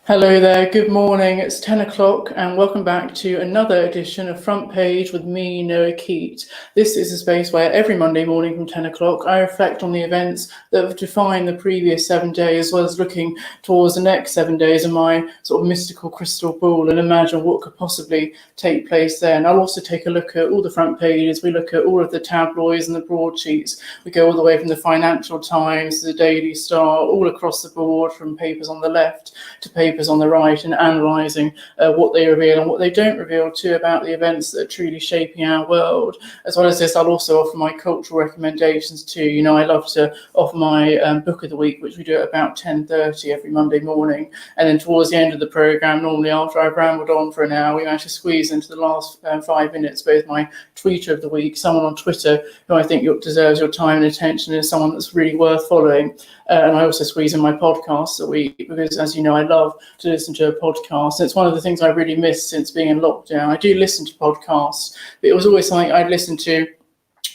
Hello there, good morning. It's 10 o'clock and welcome back to another edition of Front Page with me, Noah Keate. This is a space where every Monday morning from 10 o'clock I reflect on the events that have defined the previous 7 days, as well as looking towards the next 7 days in my sort of mystical crystal ball and imagine what could possibly take place there. And I'll also take a look at all the front pages. We look at all of the tabloids and the broadsheets. We go all the way from the Financial Times to the Daily Star, all across the board, from papers on the left to papers on the right, and analysing what they reveal and what they don't reveal too about the events that are truly shaping our world. As well as this, I'll also offer my cultural recommendations too. You know, I love to offer my book of the week, which we do at about 10:30 every Monday morning. And then towards the end of the programme, normally after I've rambled on for an hour, we manage to squeeze into the last 5 minutes both my tweeter of the week, someone on Twitter who I think deserves your time and attention, and someone that's really worth following. And I also squeeze in my podcasts a week because, as you know, I love to listen to a podcast. And it's one of the things I really missed since being in lockdown. I do listen to podcasts, but it was always something I'd listen to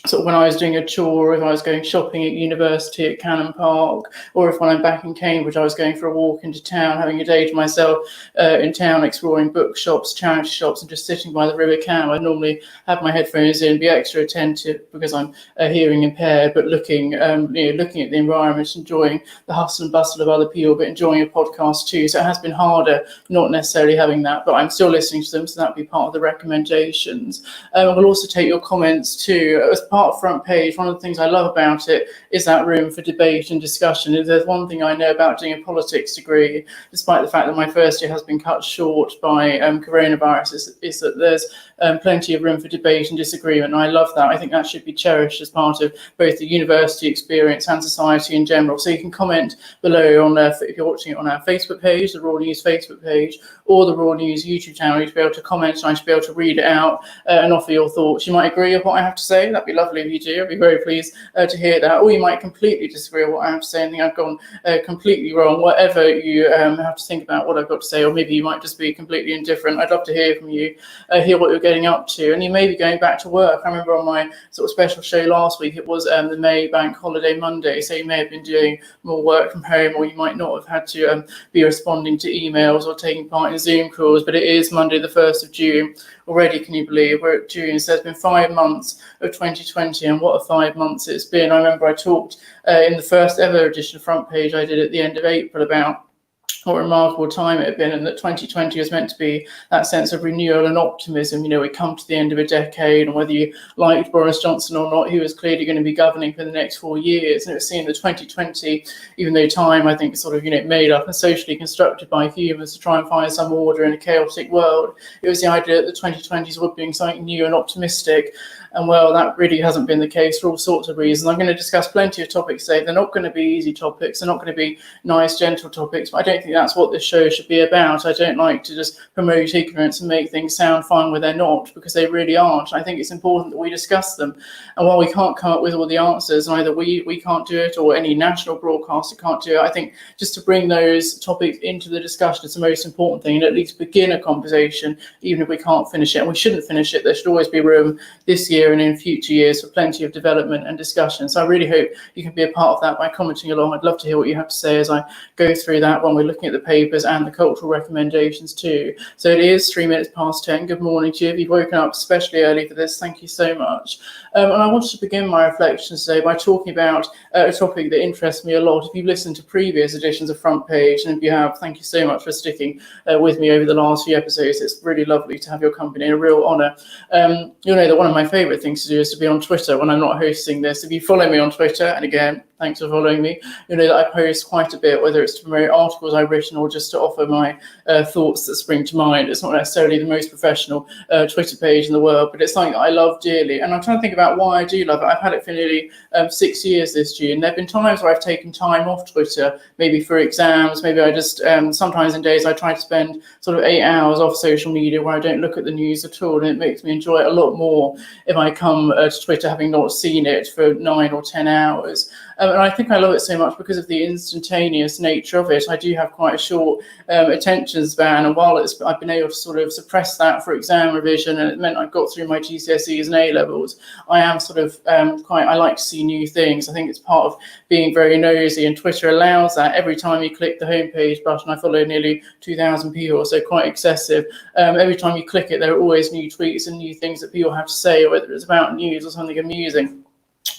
sort of when I was doing a chore, if I was going shopping at university at Cannon Park, or if when I'm back in Cambridge, I was going for a walk into town, having a day to myself in town, exploring bookshops, charity shops, and just sitting by the River Cam. I normally have my headphones in, be extra attentive because I'm hearing impaired, but looking at the environment, enjoying the hustle and bustle of other people, but enjoying a podcast too. So it has been harder not necessarily having that, but I'm still listening to them, so that'll be part of the recommendations. We'll also take your comments too. As part of Front Page, one of the things I love about it is that room for debate and discussion. If there's one thing I know about doing a politics degree, despite the fact that my first year has been cut short by coronavirus, is that there's plenty of room for debate and disagreement. And I love that. I think that should be cherished as part of both the university experience and society in general. So you can comment below on if you're watching it on our Facebook page, the Raw News Facebook page, or the Raw News YouTube channel. You'd be able to comment, and I should be able to read it out and offer your thoughts. You might agree with what I have to say. That'd be lovely if you do. I'd be very pleased to hear that. Or you might completely disagree with what I have to say and think I've gone completely wrong. Whatever you have to think about what I've got to say, or maybe you might just be completely indifferent. I'd love to hear from you, hear what you're getting up to, and you may be going back to work. I remember on my sort of special show last week, it was the May Bank Holiday Monday, so you may have been doing more work from home, or you might not have had to be responding to emails or taking part in Zoom calls, but it is Monday the 1st of June. Already, can you believe we're at June? So there's been 5 months of 2020, and what a 5 months it's been. I remember I talked in the first ever edition of Front Page I did at the end of April about what a remarkable time it had been, and that 2020 was meant to be that sense of renewal and optimism. You know, we come to the end of a decade, and whether you liked Boris Johnson or not, he was clearly going to be governing for the next 4 years. And it was seen that 2020, even though time, I think, sort of, made up and socially constructed by humans to try and find some order in a chaotic world, it was the idea that the 2020s would be something new and optimistic. And well, that really hasn't been the case for all sorts of reasons. I'm going to discuss plenty of topics today. They're not going to be easy topics. They're not going to be nice, gentle topics. But I don't think that's what this show should be about. I don't like to just promote ignorance and make things sound fine where they're not, because they really aren't. I think it's important that we discuss them. And while we can't come up with all the answers, and either we can't do it or any national broadcaster can't do it, I think just to bring those topics into the discussion is the most important thing, and at least begin a conversation, even if we can't finish it. And we shouldn't finish it. There should always be room this year and in future years for plenty of development and discussion. So I really hope you can be a part of that by commenting along. I'd love to hear what you have to say as I go through that when we're looking at the papers and the cultural recommendations too. So it is 3 minutes past 10. Good morning to you. If you've woken up especially early for this, thank you so much. And I wanted to begin my reflections today by talking about a topic that interests me a lot. If you've listened to previous editions of Front Page, and if you have, thank you so much for sticking with me over the last few episodes. It's really lovely to have your company, a real honour. You'll know that one of my favourite things to do is to be on Twitter when I'm not hosting this. If you follow me on Twitter, and again, thanks for following me, you know that I post quite a bit, whether it's to promote articles I've written or just to offer my thoughts that spring to mind. It's not necessarily the most professional Twitter page in the world, but it's something that I love dearly. And I'm trying to think about why I do love it. I've had it for nearly 6 years this June. There have been times where I've taken time off Twitter, maybe for exams, maybe I just, sometimes in days I try to spend sort of 8 hours off social media where I don't look at the news at all, and it makes me enjoy it a lot more if I come to Twitter having not seen it for 9 or 10 hours. And I think I love it so much because of the instantaneous nature of it. I do have quite a short attention span, and while I've been able to sort of suppress that for exam revision, and it meant I got through my GCSEs and A levels, I am sort of I like to see new things. I think it's part of being very nosy, and Twitter allows that. Every time you click the homepage button, I follow nearly 2,000 people, so quite excessive. Every time you click it, there are always new tweets and new things that people have to say, whether it's about news or something amusing.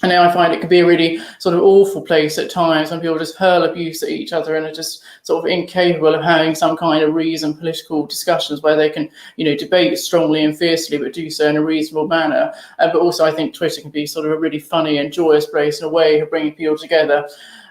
And now I find it can be a really sort of awful place at times when people just hurl abuse at each other and are just sort of incapable of having some kind of reasoned political discussions where they can, debate strongly and fiercely, but do so in a reasonable manner. But also I think Twitter can be sort of a really funny and joyous place in a way of bringing people together.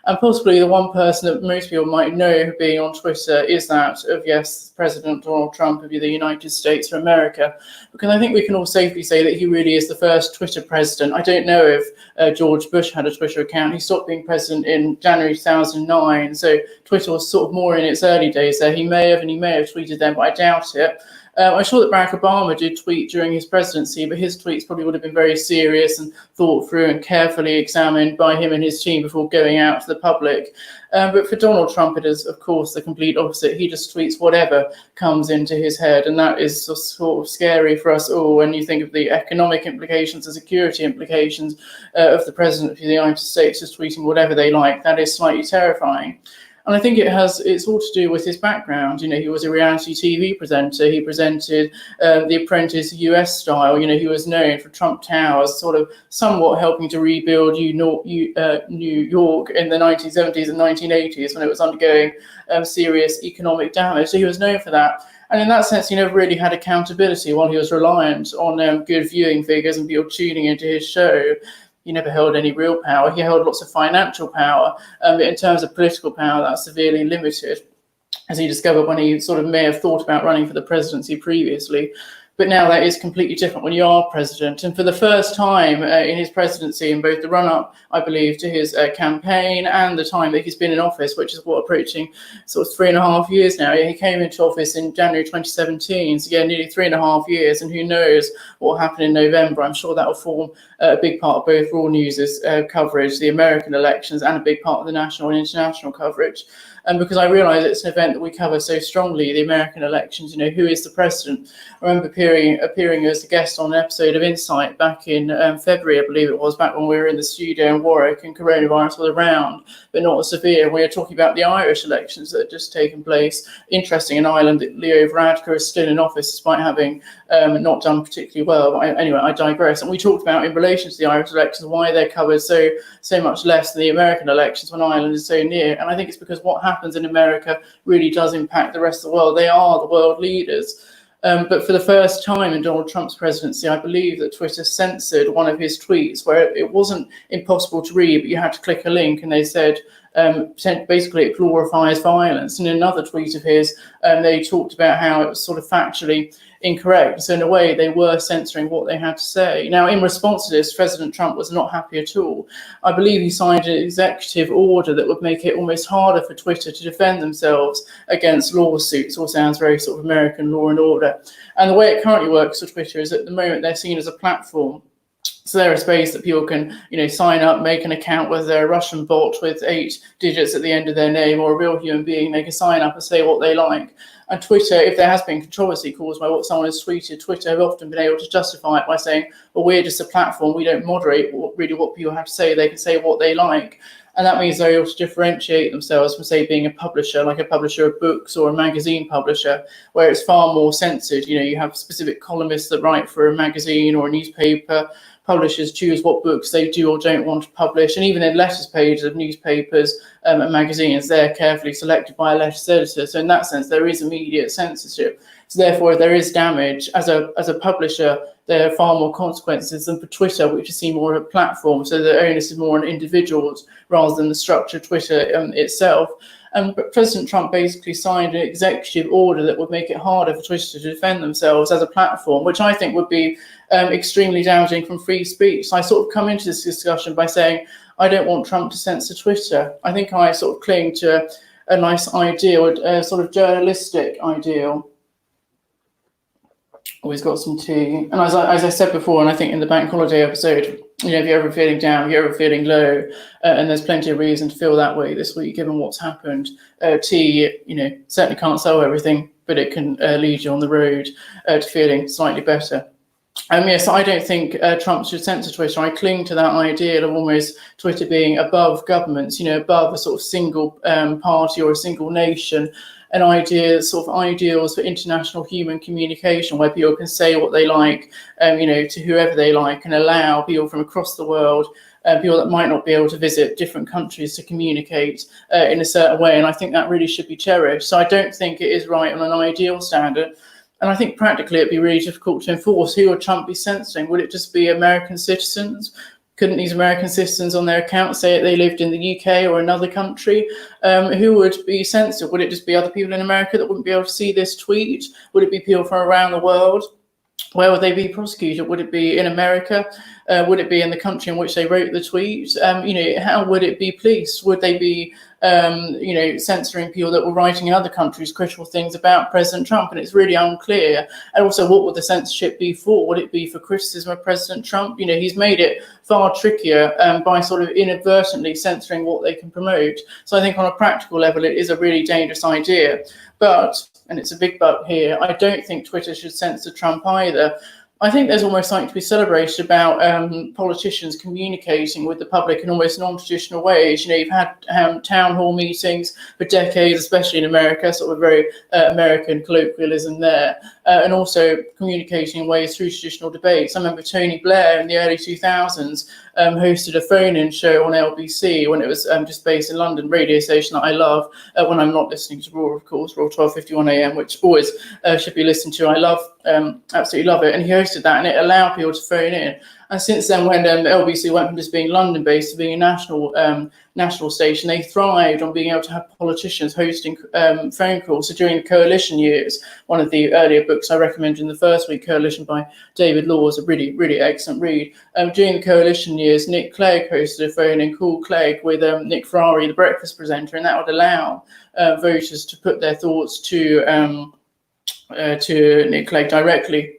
And possibly the one person that most people might know being on Twitter is that of, yes, President Donald Trump of the United States of America, because I think we can all safely say that he really is the first Twitter president. I don't know if George Bush had a Twitter account. He stopped being president in January 2009, so Twitter was sort of more in its early days there. He may have tweeted then, but I doubt it. I'm sure that Barack Obama did tweet during his presidency, but his tweets probably would have been very serious and thought through and carefully examined by him and his team before going out to the public. But for Donald Trump, it is, of course, the complete opposite. He just tweets whatever comes into his head, and that is sort of scary for us all when you think of the economic implications, the security implications of the President of the United States just tweeting whatever they like. That is slightly terrifying. And I think it's all to do with his background. He was a reality TV presenter. He presented The Apprentice US style. He was known for Trump Towers, sort of somewhat helping to rebuild New York in the 1970s and 1980s when it was undergoing serious economic damage. So he was known for that. And in that sense, he never really had accountability while he was reliant on good viewing figures and people tuning into his show. He never held any real power. He held lots of financial power, but in terms of political power, that's severely limited, as he discovered when he sort of may have thought about running for the presidency previously. But now that is completely different when you are president. And for the first time in his presidency, in both the run-up, I believe, to his campaign and the time that he's been in office, which is approaching sort of 3.5 years now. He came into office in January 2017, so nearly 3.5 years. And who knows what will happen in November. I'm sure that will form a big part of both Raw News' coverage, the American elections, and a big part of the national and international coverage. And because I realise it's an event that we cover so strongly, the American elections, who is the president? I remember appearing as a guest on an episode of Insight back in February, I believe it was, back when we were in the studio in Warwick and coronavirus was around, but not as severe. We were talking about the Irish elections that had just taken place. Interesting, in Ireland, Leo Varadkar is still in office despite having not done particularly well. But anyway, I digress. And we talked about, in relation to the Irish elections, why they're covered so much less than the American elections when Ireland is so near. And I think it's because what happens in America really does impact the rest of the world. They are the world leaders. But for the first time in Donald Trump's presidency, I believe that Twitter censored one of his tweets where it wasn't impossible to read, but you had to click a link, and they said, basically it glorifies violence. And in another tweet of his, they talked about how it was sort of factually incorrect. So in a way, they were censoring what they had to say. Now, in response to this, President Trump was not happy at all. I believe he signed an executive order that would make it almost harder for Twitter to defend themselves against lawsuits. All sounds very sort of American law and order. And the way it currently works for Twitter is at the moment they're seen as a platform. So they're a space that people can, sign up, make an account, whether they're a Russian bot with 8 digits at the end of their name or a real human being. They can sign up and say what they like. And Twitter, if there has been controversy caused by what someone has tweeted, Twitter have often been able to justify it by saying, well, we're just a platform. We don't moderate really what people have to say. They can say what they like. And that means they're able to differentiate themselves from, say, being a publisher, like a publisher of books or a magazine publisher, where it's far more censored. You have specific columnists that write for a magazine or a newspaper. Publishers choose what books they do or don't want to publish. And even in letters pages of newspapers and magazines, they're carefully selected by a letters editor. So in that sense, there is immediate censorship. So therefore, if there is damage, as a publisher, there are far more consequences than for Twitter, which is seen more of a platform. So the onus is more on individuals rather than the structure of Twitter itself. But President Trump basically signed an executive order that would make it harder for Twitter to defend themselves as a platform, which I think would be extremely damaging from free speech. So I sort of come into this discussion by saying, I don't want Trump to censor Twitter. I think I sort of cling to a nice ideal, a sort of journalistic ideal. Always got some tea. And as I said before, and I think in the bank holiday episode, if you're ever feeling down, if you're ever feeling low, and there's plenty of reason to feel that way this week, given what's happened. Tea, certainly can't solve everything, but it can lead you on the road to feeling slightly better. Yes, I don't think Trump should censor Twitter. I cling to that idea of almost Twitter being above governments, above a sort of single party or a single nation, an idea, sort of ideals for international human communication, where people can say what they like, to whoever they like, and allow people from across the world, people that might not be able to visit different countries, to communicate in a certain way. And I think that really should be cherished. So I don't think it is right on an ideal standard. And I think practically it'd be really difficult to enforce. Who would Trump be censoring? Would it just be American citizens? Couldn't these American citizens on their account say they lived in the UK or another country? Who would be censored? Would it just be other people in America that wouldn't be able to see this tweet? Would it be people from around the world? Where would they be prosecuted? Would it be in America? Would it be in the country in which they wrote the tweet? How would it be policed? Would they be, censoring people that were writing in other countries critical things about President Trump? And it's really unclear. And also, what would the censorship be for? Would it be for criticism of President Trump? He's made it far trickier by sort of inadvertently censoring what they can promote. So I think on a practical level, it is a really dangerous idea. But, and it's a big but here, I don't think Twitter should censor Trump either. I think there's almost something to be celebrated about politicians communicating with the public in almost non-traditional ways. You've had town hall meetings for decades, especially in America, sort of very American colloquialism there, and also communicating in ways through traditional debates. I remember Tony Blair in the early 2000s hosted a phone-in show on LBC when it was just based in London, radio station that I love when I'm not listening to Raw, of course, Raw 12:51 AM, which always should be listened to. I love, absolutely love it. And he hosted that, and it allowed people to phone in. And since then, when LBC went from just being London-based to being a national station, they thrived on being able to have politicians hosting phone calls. So during the coalition years, one of the earlier books I recommended in the first week, Coalition by David Law, is a really, really excellent read. During the coalition years, Nick Clegg hosted a phone-in called Clegg with Nick Ferrari, the breakfast presenter, and that would allow voters to put their thoughts to Nick Clegg directly.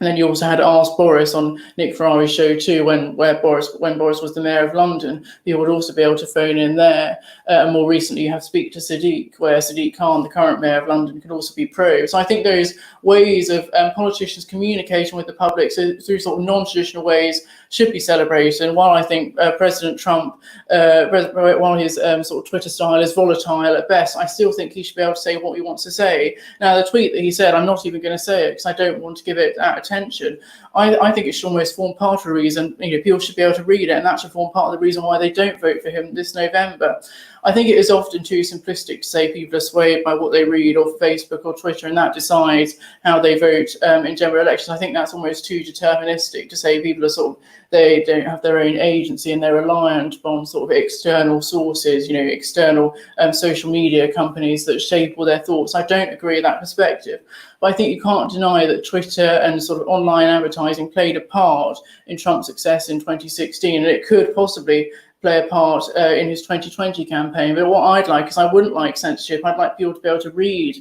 And then you also had Ask Boris on Nick Ferrari's show too, when Boris was the mayor of London. You would also be able to phone in there. And more recently, you have Speak to Sadiq, where Sadiq Khan, the current mayor of London, could also be probed. So I think those ways of politicians communicating with the public through sort of non-traditional ways should be celebrated. And while I think President Trump, while his sort of Twitter style is volatile at best, I still think he should be able to say what he wants to say. Now, the tweet that he said, I'm not even going to say it because I don't want to give it attention. I think it should almost form part of the reason, people should be able to read it, and that should form part of the reason why they don't vote for him this November. I think it is often too simplistic to say people are swayed by what they read off Facebook or Twitter, and that decides how they vote in general elections. I think that's almost too deterministic to say people are they don't have their own agency and they're reliant on sort of external sources, external social media companies that shape all their thoughts. I don't agree with that perspective. But I think you can't deny that Twitter and sort of online advertising played a part in Trump's success in 2016, and it could possibly play a part in his 2020 campaign. But what I'd like is I wouldn't like censorship. I'd like people to be able to read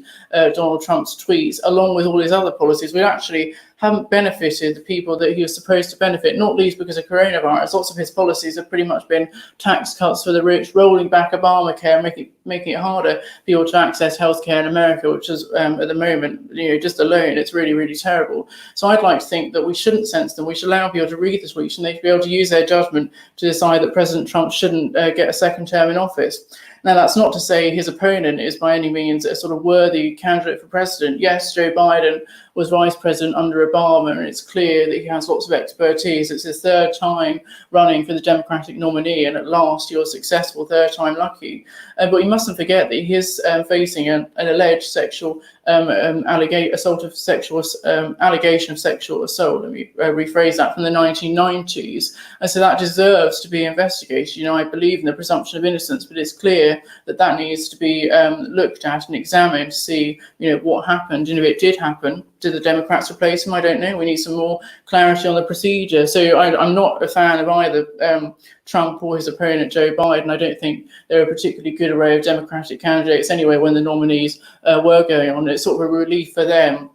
Donald Trump's tweets along with all his other policies, which actually haven't benefited the people that he was supposed to benefit, not least because of coronavirus. Lots of his policies have pretty much been tax cuts for the rich, rolling back Obamacare, making it harder for people to access healthcare in America, which is at the moment, just alone, it's really, really terrible. So I'd like to think that we shouldn't censor them. We should allow people to read the tweets, and they should be able to use their judgment to decide that President Trump shouldn't get a second term in office. Now, that's not to say his opponent is by any means a sort of worthy candidate for president. Yes, Joe Biden was vice president under Obama, and it's clear that he has lots of expertise. It's his third time running for the Democratic nominee, and at last he was successful, third time lucky. But you mustn't forget that he is facing an alleged sexual allegation of sexual assault. Let me rephrase that, from the 1990s. And so that deserves to be investigated. I believe in the presumption of innocence, but it's clear that needs to be looked at and examined to see, what happened. And if it did happen, did the Democrats replace him? I don't know. We need some more clarity on the procedure. So I'm not a fan of either Trump or his opponent, Joe Biden. I don't think they're a particularly good array of Democratic candidates anyway when the nominees were going on. It's sort of a relief for them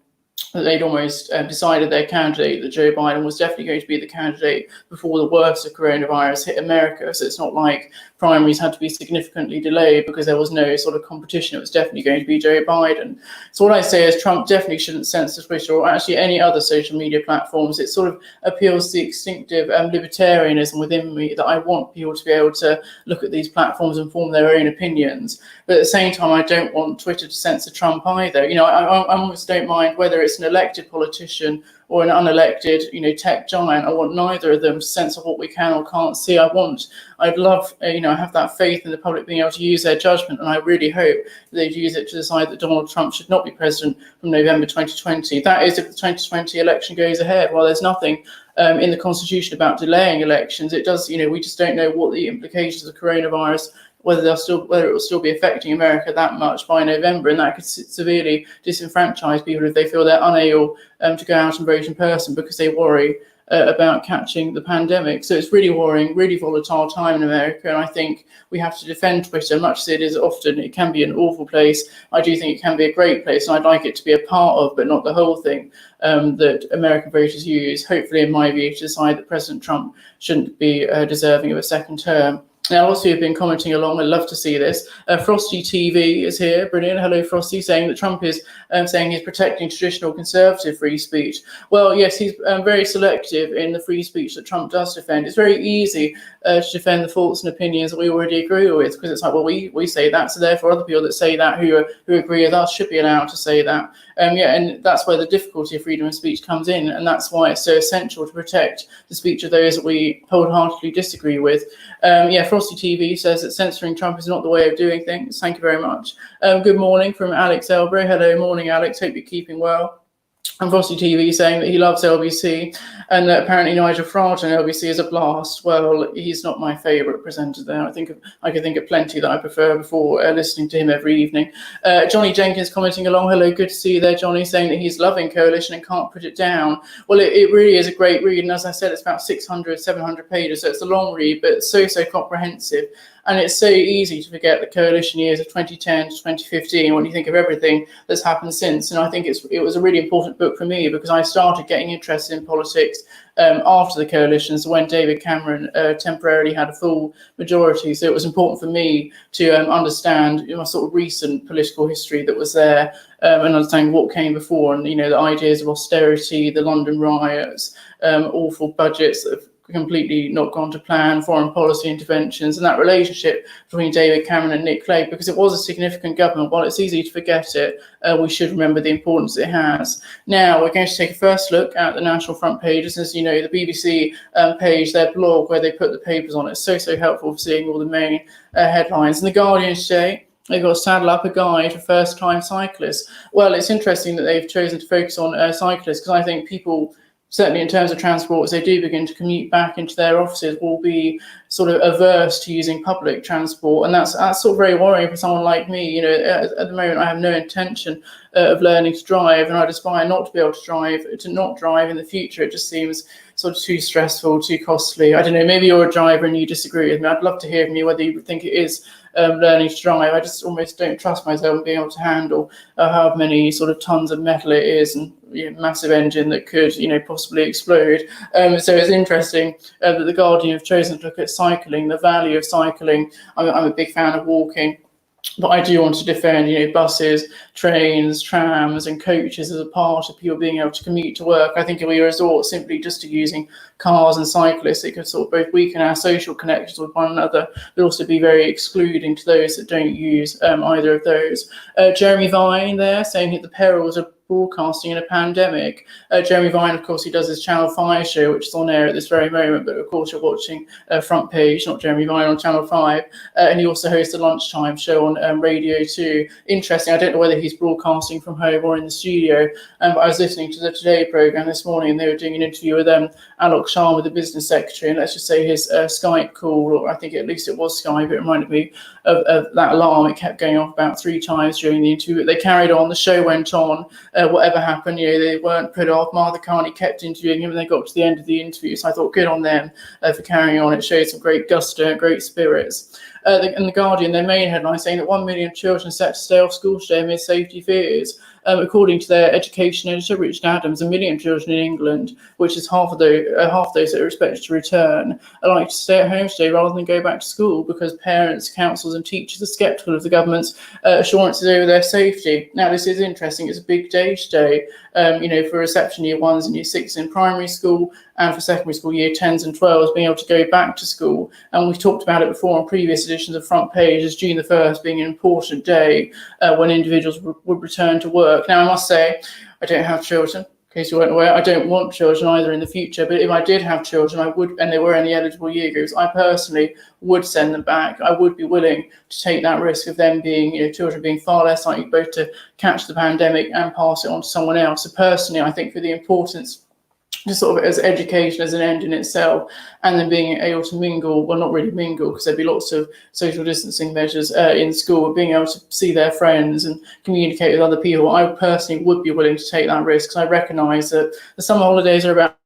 that they'd almost decided their candidate, that Joe Biden was definitely going to be the candidate before the worst of coronavirus hit America. So it's not like primaries had to be significantly delayed because there was no sort of competition. It was definitely going to be Joe Biden. So what I say is Trump definitely shouldn't censor Twitter or actually any other social media platforms. It sort of appeals to the instinctive libertarianism within me that I want people to be able to look at these platforms and form their own opinions. But at the same time, I don't want Twitter to censor Trump either. I almost don't mind whether it's an elected politician or an unelected, tech giant. I want neither of them to censor what we can or can't see. I'd love, I have that faith in the public being able to use their judgment, and I really hope they'd use it to decide that Donald Trump should not be president from November 2020. That is, if the 2020 election goes ahead. While there's nothing in the Constitution about delaying elections, it does, we just don't know what the implications of coronavirus, whether it will still be affecting America that much by November, and that could severely disenfranchise people if they feel they're unable to go out and vote in person because they worry about catching the pandemic. So it's really worrying, really volatile time in America, and I think we have to defend Twitter, much as it is often. It can be an awful place. I do think it can be a great place, and I'd like it to be a part of, but not the whole thing, that American voters use, hopefully, in my view, to decide that President Trump shouldn't be deserving of a second term. Now, also, you've been commenting along. I'd love to see this. Frosty TV is here. Brilliant. Hello, Frosty, saying that Trump is saying he's protecting traditional conservative free speech. Well, yes, he's very selective in the free speech that Trump does defend. It's very easy to defend the thoughts and opinions that we already agree with, because it's like, well, we say that, so therefore other people that say that who agree with us should be allowed to say that. And that's where the difficulty of freedom of speech comes in, and that's why it's so essential to protect the speech of those that we wholeheartedly disagree with. Frosty TV says that censoring Trump is not the way of doing things. Thank you very much. Good morning from Alex Elbro. Hello, morning, Alex. Hope you're keeping well. And Frosty TV saying that he loves LBC, and that apparently Nigel Farage on LBC is a blast. Well, he's not my favourite presenter there. I can think of plenty that I prefer before listening to him every evening. Johnny Jenkins commenting along. Hello, good to see you there, Johnny, saying that he's loving Coalition and can't put it down. Well, it really is a great read, and as I said, it's about 600, 700 pages, so it's a long read, but it's so comprehensive. And it's so easy to forget the coalition years of 2010 to 2015 when you think of everything that's happened since. And I think it was a really important book for me because I started getting interested in politics after the coalitions, when David Cameron temporarily had a full majority. So it was important for me to understand my sort of recent political history that was there, and understand what came before, and the ideas of austerity, the London riots, awful budgets that have completely not gone to plan, foreign policy interventions, and that relationship between David Cameron and Nick Clegg, because it was a significant government. While it's easy to forget it, we should remember the importance it has. Now we're going to take a first look at the national front pages. As you know, the BBC page, their blog, where they put the papers on, it's so helpful for seeing all the main headlines. And the Guardian today, they've got Saddle Up, a guide for first-time cyclists. Well, it's interesting that they've chosen to focus on cyclists, because I think people, certainly in terms of transport, as they do begin to commute back into their offices, will be sort of averse to using public transport. And that's sort of very worrying for someone like me. At the moment, I have no intention of learning to drive, and I aspire not to be able to not drive in the future. It just seems sort of too stressful, too costly. I don't know, maybe you're a driver and you disagree with me. I'd love to hear from you whether you think it is learning to drive. I just almost don't trust myself in being able to handle how many sort of tons of metal it is, and massive engine that could possibly explode. So it's interesting that the Guardian have chosen to look at cycling, the value of cycling. I'm a big fan of walking, but I do want to defend, buses, trains, trams, and coaches as a part of people being able to commute to work. I think if we resort simply just to using cars and cyclists, it could sort of both weaken our social connections with one another, but also be very excluding to those that don't use either of those. Jeremy Vine there saying that the perils of broadcasting in a pandemic. Jeremy Vine, of course, he does his Channel 5 show, which is on air at this very moment, but of course you're watching Front Page, not Jeremy Vine on Channel 5. And he also hosts a lunchtime show on Radio 2. Interesting, I don't know whether he's broadcasting from home or in the studio, but I was listening to the Today programme this morning, and they were doing an interview with Alok Sharma, the business secretary, and let's just say his Skype call, or I think at least it was Skype, it reminded me of that alarm. It kept going off about 3 times during the interview, but they carried on, the show went on. Whatever happened, they weren't put off. Martha Carney kept interviewing him, and they got to the end of the interview. So I thought, good on them for carrying on. It showed some great gusto and great spirits. And the Guardian, their main headline, saying that 1 million children set to stay off school today amid safety fears. according to their education editor, Richard Adams, 1 million children in England, which is half those that are expected to return, are likely to stay at home today rather than go back to school because parents, councils and teachers are sceptical of the government's assurances over their safety. Now, this is interesting. It's a big day today, for reception year 1s and year 6 in primary school, and for secondary school year 10s and 12s being able to go back to school. And we've talked about it before on previous editions of Front Page as June the 1st being an important day when individuals would return to work. Now, I must say, I don't have children. In case you weren't aware, I don't want children either in the future, but if I did have children, I would, and they were in the eligible year groups, I personally would send them back. I would be willing to take that risk of them being, children being far less likely both to catch the pandemic and pass it on to someone else. So personally, I think for the importance, just sort of as education as an end in itself, and then being able to mingle, well, not really mingle, because there'd be lots of social distancing measures in school, but being able to see their friends and communicate with other people, I personally would be willing to take that risk, because I recognise that the summer holidays are about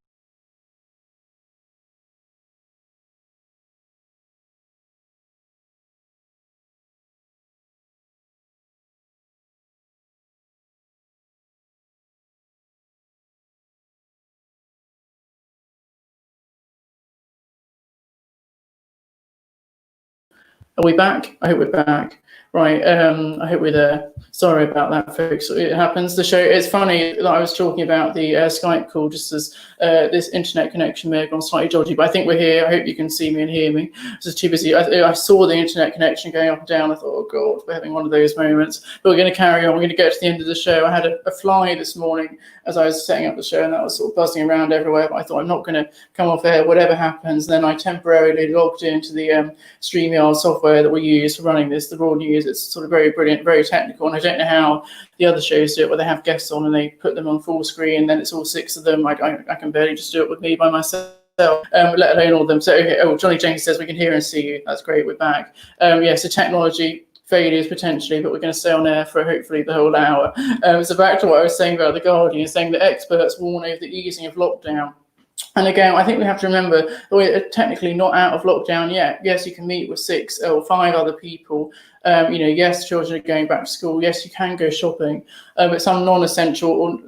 Are we back? I hope we're back. Right, I hope we're there. Sorry about that, folks. It happens. The show, it's funny that I was talking about the Skype call just as this internet connection may have gone slightly dodgy, but I think we're here. I hope you can see me and hear me. I was just too busy. I saw the internet connection going up and down. I thought, oh God, we're having one of those moments. But we're going to carry on. We're going to get to the end of the show. I had a fly this morning as I was setting up the show, and that was sort of buzzing around everywhere, but I thought I'm not going to come off air, whatever happens. Then I temporarily logged into the StreamYard software that we use for running this, the Raw News. It's sort of very brilliant, very technical, and I don't know how the other shows do it, where they have guests on and they put them on full screen, and then it's all 6 of them. I can barely just do it with me by myself. Let alone all of them. So, okay. Oh, Johnny Jenkins says we can hear and see you. That's great. We're back. So technology failures potentially, but we're going to stay on air for hopefully the whole hour. So back to what I was saying about The Guardian, saying that experts warn over the easing of lockdown. And again, I think we have to remember that we're technically not out of lockdown yet. Yes, you can meet with 6 or 5 other people. Yes, children are going back to school. Yes, you can go shopping, but some non-essential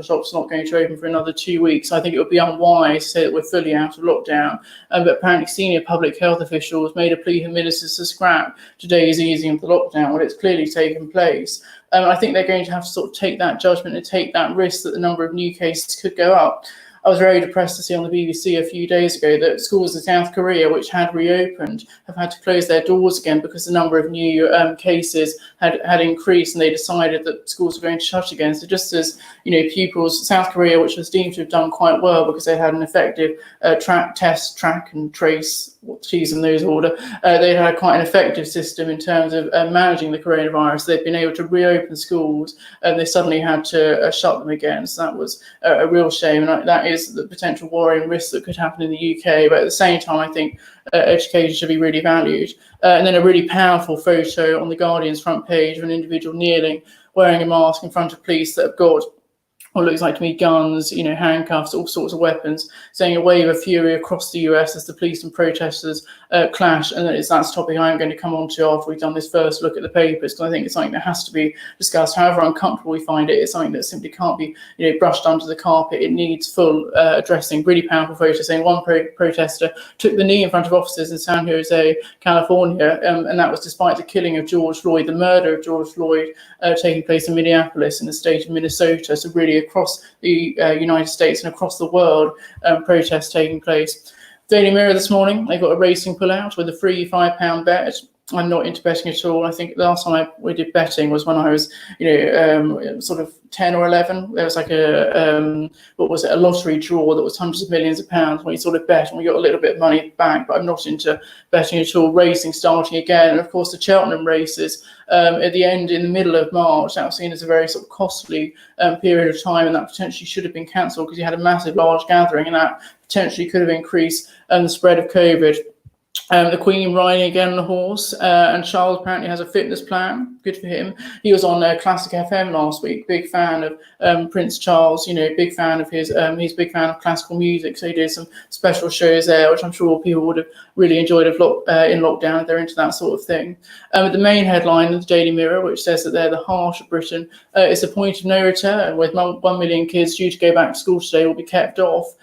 shops are not going to open for another 2 weeks. I think it would be unwise to say that we're fully out of lockdown. But apparently senior public health officials made a plea for ministers to scrap today's easing of the lockdown when it's clearly taken place. I think they're going to have to sort of take that judgment and take that risk that the number of new cases could go up. I was very depressed to see on the BBC a few days ago that schools in South Korea, which had reopened, have had to close their doors again because the number of new cases had increased, and they decided that schools were going to shut again. So just as, pupils, South Korea, which was deemed to have done quite well because they had an effective track and trace, T's in those order, they had quite an effective system in terms of managing the coronavirus. They've been able to reopen schools, and they suddenly had to shut them again. So that was a real shame, and that is the potential worrying risk that could happen in the UK. But at the same time, I think education should be really valued. And then a really powerful photo on The Guardian's front page of an individual kneeling, wearing a mask in front of police that have got what looks like to me guns, handcuffs, all sorts of weapons, saying a wave of fury across the US as the police and protesters clash. And that's a topic I'm going to come on to after we've done this first look at the papers, because I think it's something that has to be discussed. However uncomfortable we find it, it's something that simply can't be brushed under the carpet. It needs full addressing. Really powerful photo saying one protester took the knee in front of officers in San Jose, California, and that was despite the killing of George Floyd, the murder of George Floyd taking place in Minneapolis in the state of Minnesota. So really across the United States and across the world, protests taking place. Daily Mirror this morning, they got a racing pull-out with a free £5 bet. I'm not into betting at all. I think the last time we did betting was when I was, sort of 10 or 11. There was like a lottery draw that was hundreds of millions of pounds when you sort of bet, and we got a little bit of money back, but I'm not into betting at all. Racing starting again. And of course the Cheltenham races at the end in the middle of March, that was seen as a very sort of costly period of time, and that potentially should have been cancelled because you had a massive large gathering, and that potentially could have increased the spread of COVID. The Queen riding again on a horse, and Charles apparently has a fitness plan. Good for him. He was on Classic FM last week. Big fan of Prince Charles. Big fan of his. He's a big fan of classical music, so he did some special shows there, which I'm sure people would have really enjoyed in lockdown if they're into that sort of thing. The main headline of the Daily Mirror, which says that they're the heart of Britain, is a point of no return, with 1 million kids due to go back to school today will be kept off.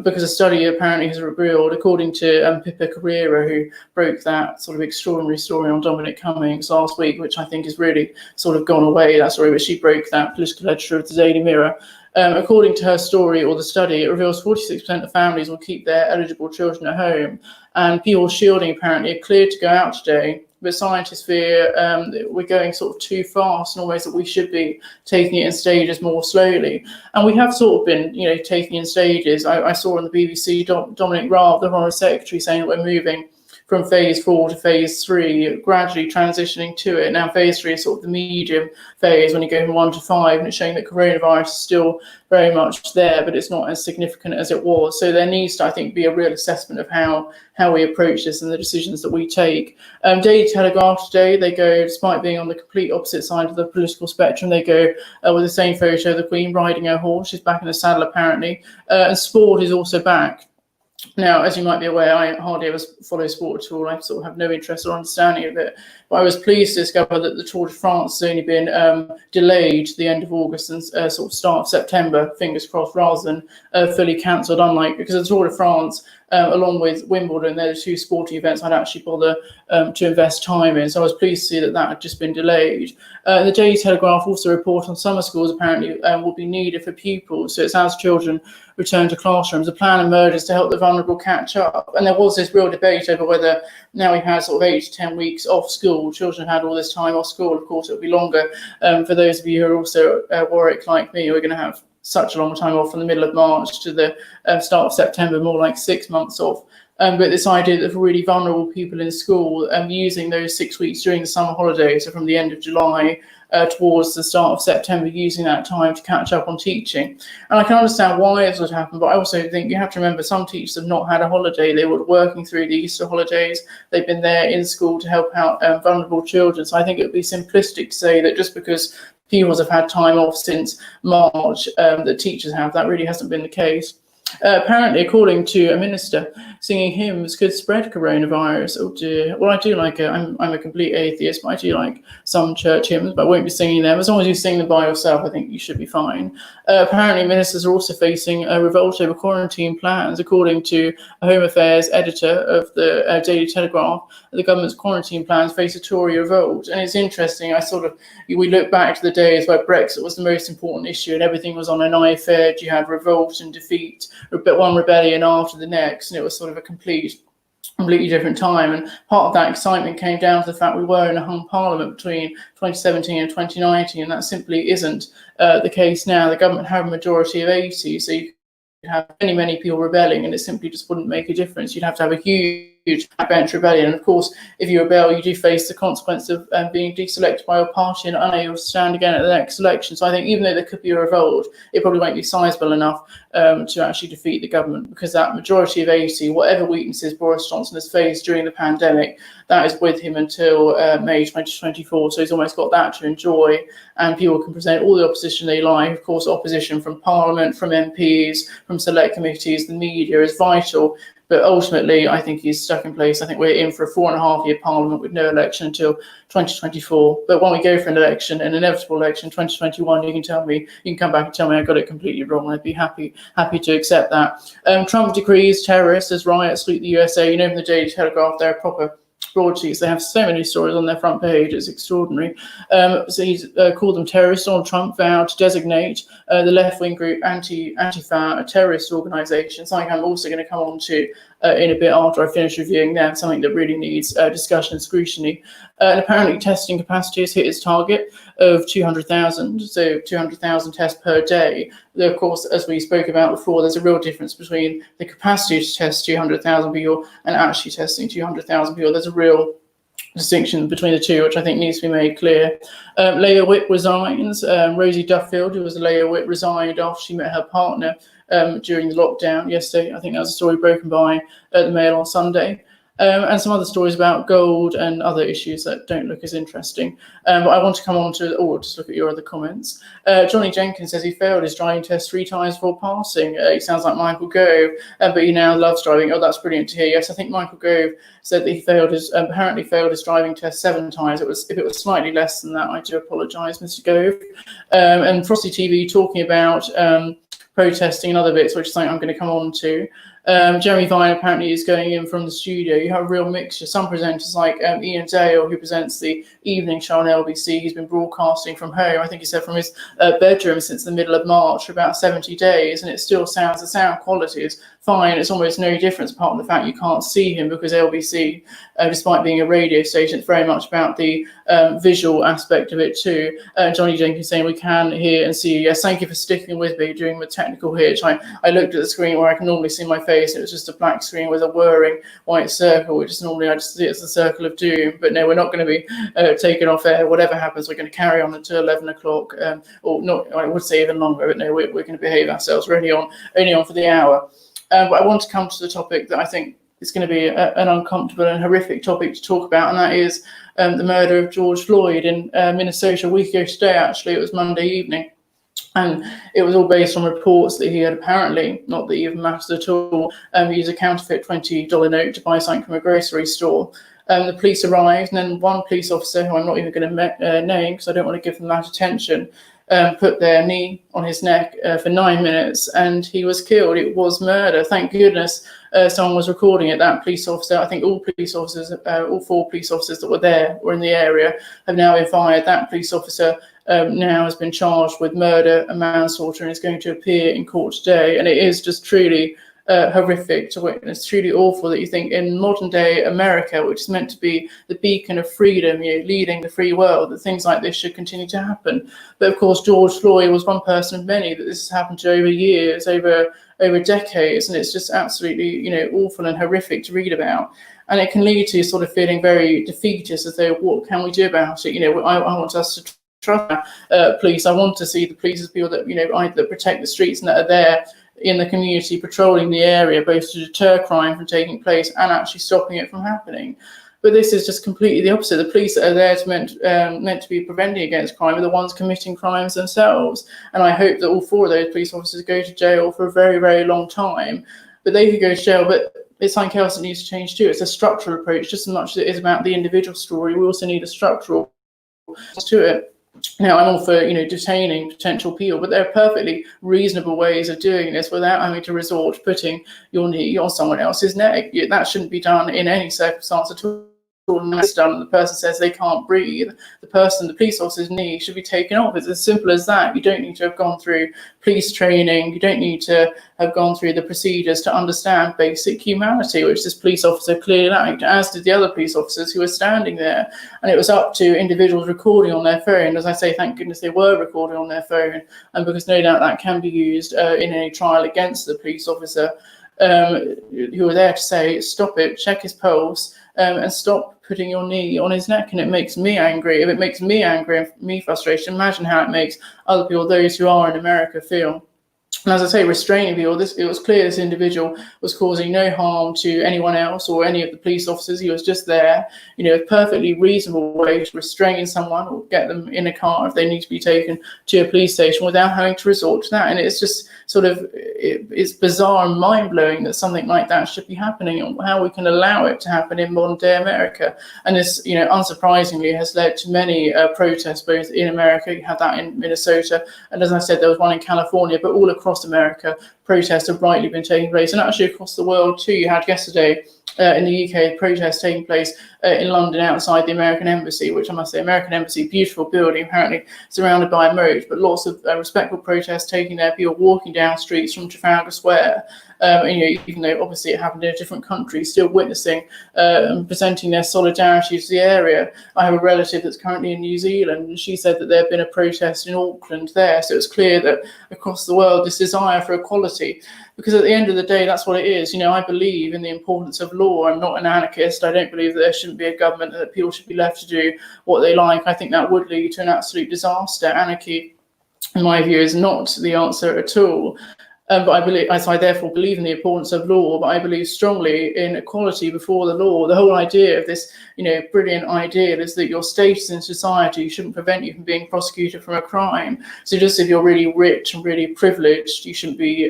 Because a study apparently has revealed, according to Pippa Carrera, who broke that sort of extraordinary story on Dominic Cummings last week, which I think has really sort of gone away, that story, but she broke that political editor of the Daily Mirror. According to her story, or the study, it reveals 46% of families will keep their eligible children at home, and people shielding apparently are cleared to go out today. But scientists fear that we're going sort of too fast in ways that we should be taking it in stages more slowly. And we have sort of been, taking in stages. I saw on the BBC Dominic Raab, the Foreign Secretary, saying that we're moving from phase 4 to phase 3, gradually transitioning to it. Now, phase 3 is sort of the medium phase when you go from 1 to 5, and it's showing that coronavirus is still very much there, but it's not as significant as it was. So there needs to, I think, be a real assessment of how we approach this and the decisions that we take. Daily Telegraph today, they go, despite being on the complete opposite side of the political spectrum, they go with the same photo of the Queen riding her horse. She's back in the saddle, apparently. And sport is also back. Now, as you might be aware, I hardly ever follow sport at all. I sort of have no interest or understanding of it. But I was pleased to discover that the Tour de France has only been delayed to the end of August and sort of start of September, fingers crossed, rather than fully cancelled, because the Tour de France, along with Wimbledon, they're the two sporting events I'd actually bother to invest time in. So I was pleased to see that had just been delayed. The Daily Telegraph also report on summer schools apparently will be needed for pupils. So it's as children return to classrooms. A plan emerges to help the vulnerable catch up. And there was this real debate over whether now we've had sort of 8 to 10 weeks off school, children have had all this time off school. Of course, it'll be longer. For those of you who are also Warwick like me, we're going to have such a long time off from the middle of March to the start of September, more like 6 months off. But this idea of really vulnerable people in school using those 6 weeks during the summer holidays, so from the end of July towards the start of September, using that time to catch up on teaching. And I can understand why this would happen, but I also think you have to remember some teachers have not had a holiday. They were working through the Easter holidays. They've been there in school to help out vulnerable children. So I think it would be simplistic to say that just because pupils have had time off since March, that teachers have, that really hasn't been the case. Apparently, according to a minister, singing hymns could spread coronavirus. Oh dear. Well, I do like it. I'm a complete atheist, but I do like some church hymns, but I won't be singing them. As long as you sing them by yourself, I think you should be fine. Apparently, ministers are also facing a revolt over quarantine plans. According to a Home Affairs editor of the Daily Telegraph, the government's quarantine plans face a Tory revolt. And it's interesting, we look back to the days where Brexit was the most important issue and everything was on a knife edge. You had revolt and defeat, one rebellion after the next, and it was sort of a completely different time. And part of that excitement came down to the fact we were in a hung parliament between 2017 and 2019, and that simply isn't the case now. The government have a majority of 80, so you could have many people rebelling, and it simply just wouldn't make a difference. You'd have to have a huge backbench rebellion. And of course, if you rebel, you do face the consequence of being deselected by your party and unable to stand again at the next election. So I think even though there could be a revolt, it probably won't be sizable enough to actually defeat the government, because that majority of 80, whatever weaknesses Boris Johnson has faced during the pandemic, that is with him until May 2024. So he's almost got that to enjoy, and people can present all the opposition they like. Of course, opposition from Parliament, from MPs, from select committees, the media is vital. But ultimately, I think he's stuck in place. I think we're in for a 4.5-year parliament with no election until 2024. But when we go for an election, an inevitable election, 2021, you can come back and tell me I got it completely wrong. I'd be happy to accept that. Trump decrees terrorists as riots loot the USA. From the Daily Telegraph, they're proper broadsheets. They have so many stories on their front page. It's extraordinary. So he's called them terrorists. Donald Trump vowed to designate the left-wing group Antifa a terrorist organisation, something I'm also going to come on to in a bit after I finish reviewing them, something that really needs discussion and scrutiny. And apparently testing capacity has hit its target of 200,000, so 200,000 tests per day. Though, of course, as we spoke about before, there's a real difference between the capacity to test 200,000 people and actually testing 200,000 people. There's a real distinction between the two, which I think needs to be made clear. Labour whip resigns. Rosie Duffield, who was a Labour whip, resigned after she met her partner during the lockdown yesterday. I think that was a story broken by the Mail on Sunday. and some other stories about gold and other issues that don't look as interesting. But I want to come on to, just look at your other comments. Johnny Jenkins says he failed his driving test 3 times before passing. He sounds like Michael Gove, but he now loves driving. Oh, that's brilliant to hear. Yes, I think Michael Gove said that he apparently failed his driving test 7 times. If it was slightly less than that, I do apologise, Mr. Gove. And Frosty TV talking about protesting and other bits, which is something I'm going to come on to. Jeremy Vine apparently is going in from the studio. You have a real mixture. Some presenters like Ian Dale, who presents the evening show on LBC, he's been broadcasting from home. I think he said from his bedroom since the middle of March for about 70 days, and it still sounds, the sound quality is fine. It's almost no difference apart from the fact you can't see him, because LBC, despite being a radio station, it's very much about the visual aspect of it too. Johnny Jenkins saying we can hear and see you. Yes, thank you for sticking with me during the technical hitch. I looked at the screen where I can normally see my face. It was just a black screen with a whirring white circle, which is normally I just see it as the circle of doom. But no, we're not going to be taken off air. Whatever happens, we're going to carry on until 11 o'clock, or not. I would say even longer. But no, we're going to behave ourselves. We're only on for the hour. But I want to come to the topic that I think is going to be an uncomfortable and horrific topic to talk about, and that is the murder of George Floyd in Minnesota a week ago today. Actually, it was Monday evening. And it was all based on reports that he had apparently, not that it even matters at all, used a counterfeit $20 note to buy something from a grocery store. The police arrived, and then one police officer, who I'm not even going to name because I don't want to give them that attention, put their knee on his neck for 9 minutes, and he was killed. It was murder. Thank goodness someone was recording it. That police officer, I think all 4 police officers that were there or in the area have now been fired. That police officer now has been charged with murder and manslaughter and is going to appear in court today. And it is just truly horrific to witness, truly awful that you think in modern day America, which is meant to be the beacon of freedom, leading the free world, that things like this should continue to happen. But of course, George Floyd was one person of many that this has happened to over years, over decades, and it's just absolutely, awful and horrific to read about. And it can lead to sort of feeling very defeatist, as though, what can we do about it? I want us to trust police. I want to see the police as people that, that protect the streets and that are there in the community, patrolling the area, both to deter crime from taking place and actually stopping it from happening. But this is just completely the opposite. The police that are there meant to be preventing against crime are the ones committing crimes themselves. And I hope that all 4 of those police officers go to jail for a very, very long time. But they could go to jail, but it's something else that needs to change too. It's a structural approach, just as much as it is about the individual story. We also need a structural to it. Now, I'm all for, detaining potential people, but there are perfectly reasonable ways of doing this without having to resort to putting your knee on someone else's neck. That shouldn't be done in any circumstance at all. And it's done, and the person says they can't breathe, the police officer's knee should be taken off. It's as simple as that. You don't need to have gone through police training. You don't need to have gone through the procedures to understand basic humanity, which this police officer clearly lacked, as did the other police officers who were standing there. And it was up to individuals recording on their phone. As I say, thank goodness they were recording on their phone, and because no doubt that can be used in a trial against the police officer, who were there to say, stop it, check his pulse, and stop putting your knee on his neck. And it makes me angry. If it makes me angry and me frustrated, imagine how it makes other people, those who are in America, feel. And as I say, restraining people, it was clear this individual was causing no harm to anyone else or any of the police officers. He was just there, a perfectly reasonable way to restrain someone or get them in a car if they need to be taken to a police station without having to resort to that. And it's just it's bizarre and mind-blowing that something like that should be happening, and how we can allow it to happen in modern day America. And this, unsurprisingly, has led to many protests, both in America, you had that in Minnesota, and as I said, there was one in California, but all across America, protests have rightly been taking place, and actually across the world too. You had yesterday in the UK protests taking place in London outside the American Embassy, which I must say, American Embassy, beautiful building, apparently surrounded by a moat, but lots of respectful protests taking there, people walking down streets from Trafalgar Square, even though obviously it happened in a different country, still witnessing and presenting their solidarity to the area. I have a relative that's currently in New Zealand, and she said that there had been a protest in Auckland there, so it's clear that across the world this desire for equality, because at the end of the day, that's what it is. I believe in the importance of law. I'm not an anarchist. I don't believe that there shouldn't be a government, that people should be left to do what they like. I think that would lead to an absolute disaster. Anarchy, in my view, is not the answer at all. But I believe, as I therefore believe in the importance of law, but I believe strongly in equality before the law. The whole idea of this, brilliant ideal is that your status in society shouldn't prevent you from being prosecuted for a crime. So just if you're really rich and really privileged, you shouldn't be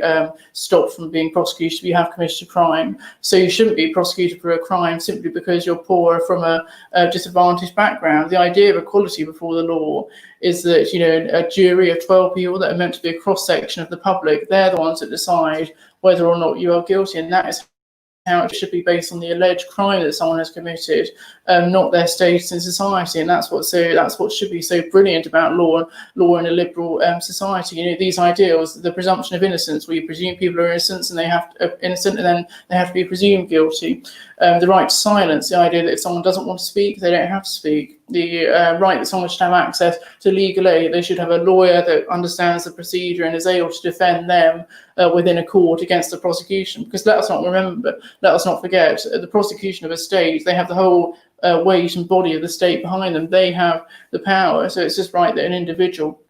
stopped from being prosecuted if you have committed a crime. So you shouldn't be prosecuted for a crime simply because you're poor from a disadvantaged background. The idea of equality before the law is that, a jury of 12 people that are meant to be a cross-section of the public, they're the ones that decide whether or not you are guilty, and that is how it should be, based on the alleged crime that someone has committed, not their status in society. And that's what should be so brilliant about law in a liberal society. These ideals, the presumption of innocence, where you presume people are innocent and then they have to be presumed guilty. The right to silence, the idea that if someone doesn't want to speak, they don't have to speak. The right that someone should have access to legal aid. They should have a lawyer that understands the procedure and is able to defend them within a court against the prosecution. Because let us not forget, the prosecution of a state, they have the whole weight and body of the state behind them. They have the power. So it's just right that an individual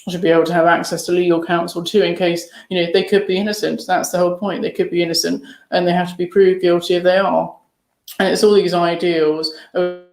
should be able to have access to legal counsel too, in case, they could be innocent. That's the whole point. They could be innocent and they have to be proved guilty if they are. And it's all these ideals of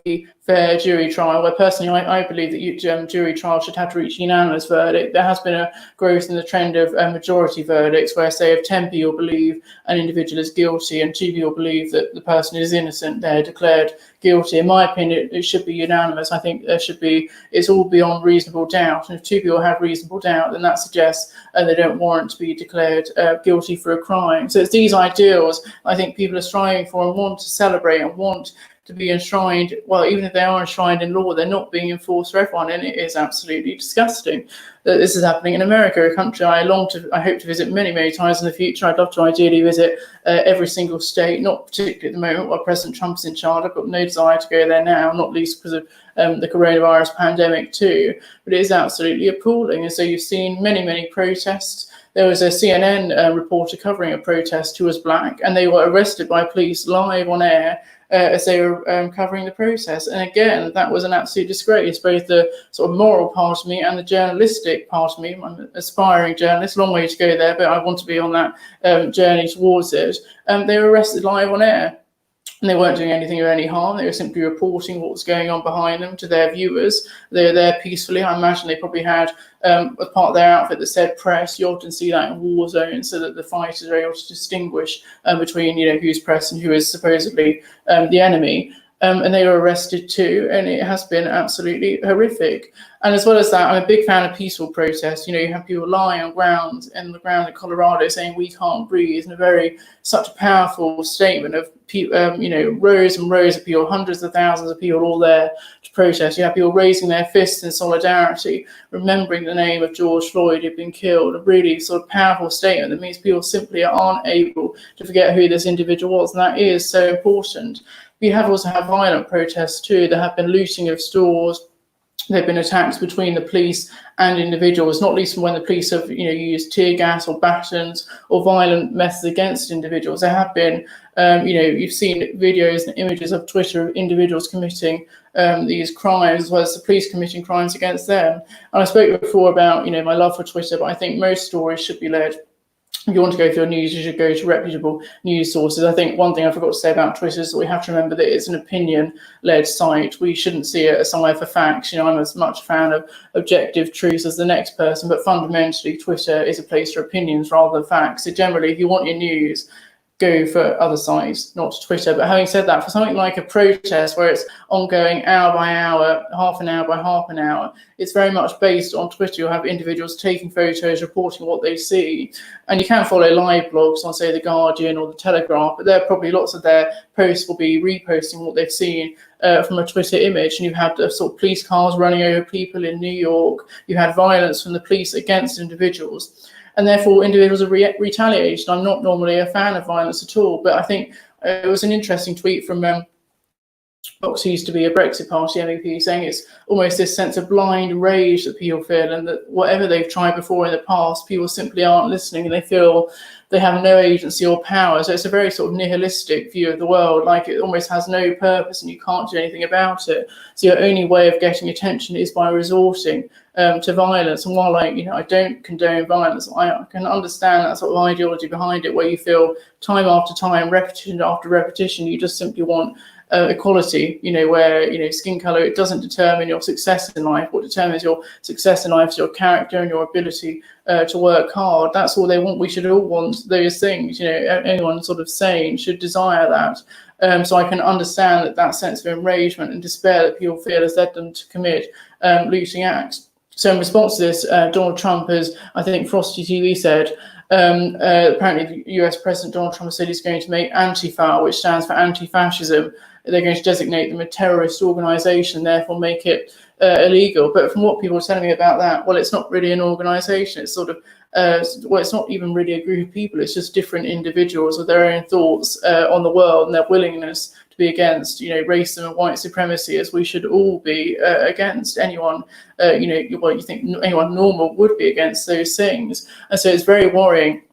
the fair jury trial, where personally I believe that jury trial should have to reach a unanimous verdict. There has been a growth in the trend of majority verdicts, where, say, if 10 people believe an individual is guilty and 2 people believe that the person is innocent, they're declared guilty. In my opinion, it should be unanimous. I think it's all beyond reasonable doubt. And if 2 people have reasonable doubt, then that suggests they don't warrant to be declared guilty for a crime. So it's these ideals I think people are striving for and want to celebrate and want to be enshrined. Well, even if they are enshrined in law, they're not being enforced for everyone, and it is absolutely disgusting that this is happening in America, a country I hope to visit many, many times in the future. I'd love to ideally visit every single state, not particularly at the moment while President Trump is in charge. I've got no desire to go there now, not least because of the coronavirus pandemic too, but it is absolutely appalling. And so you've seen many, many protests. There was a CNN reporter covering a protest who was black, and they were arrested by police live on air as they were covering the protest. And again, that was an absolute disgrace, both the sort of moral part of me and the journalistic part of me. I'm an aspiring journalist, long way to go there, but I want to be on that journey towards it. They were arrested live on air. And they weren't doing anything of any harm. They were simply reporting what was going on behind them to their viewers. They were there peacefully. I imagine they probably had a part of their outfit that said press. You often see that in war zones, so that the fighters are able to distinguish between, who's press and who is supposedly the enemy. And they were arrested too, and it has been absolutely horrific. And as well as that, I'm a big fan of peaceful protests. You have people lying on the ground in Colorado saying we can't breathe, and such a powerful statement of rows and rows of people, hundreds of thousands of people all there to protest. You have people raising their fists in solidarity, remembering the name of George Floyd who'd been killed. A really sort of powerful statement that means people simply aren't able to forget who this individual was, and that is so important. We have also had violent protests too. There have been looting of stores. There have been attacks between the police and individuals, not least when the police have, used tear gas or batons or violent methods against individuals. There have been, you've seen videos and images of Twitter of individuals committing these crimes, as well as the police committing crimes against them. And I spoke before about, my love for Twitter, but I think most stories should be led. If you want to go for your news, you should go to reputable news sources. I think one thing I forgot to say about Twitter is that we have to remember that it's an opinion-led site. We shouldn't see it as somewhere for facts. I'm as much a fan of objective truth as the next person, but fundamentally, Twitter is a place for opinions rather than facts. So generally, if you want your news, go for other sites, not Twitter. But having said that, for something like a protest where it's ongoing hour by hour, half an hour by half an hour, it's very much based on Twitter. You'll have individuals taking photos, reporting what they see. And you can follow live blogs on, say, The Guardian or The Telegraph, but there are probably lots of their posts will be reposting what they've seen from a Twitter image. And you've had sort of police cars running over people in New York. You had violence from the police against individuals. And therefore, individuals are retaliated. I'm not normally a fan of violence at all, but I think it was an interesting tweet from Fox used to be a Brexit Party MEP, saying it's almost this sense of blind rage that people feel, and that whatever they've tried before in the past, people simply aren't listening, and they feel they have no agency or power. So it's a very sort of nihilistic view of the world, like it almost has no purpose and you can't do anything about it. So your only way of getting attention is by resorting to violence. And while I don't condone violence, I can understand that sort of ideology behind it, where you feel time after time, repetition after repetition, you just simply want equality, where, skin color, it doesn't determine your success in life. What determines your success in life is your character and your ability to work hard. That's all they want. We should all want those things. Anyone sort of sane should desire that. So I can understand that sense of enragement and despair that people feel has led them to commit looting acts. So in response to this, Donald Trump, as I think Frosty TV said, apparently the US President Donald Trump said he's going to make Antifa, which stands for anti-fascism, they're going to designate them a terrorist organisation, therefore make it illegal. But from what people are telling me about that, well, it's not really an organisation. It's sort of, it's not even really a group of people. It's just different individuals with their own thoughts on the world and their willingness to be against, racism and white supremacy, as we should all be against anyone, you think anyone normal would be against those things. And so it's very worrying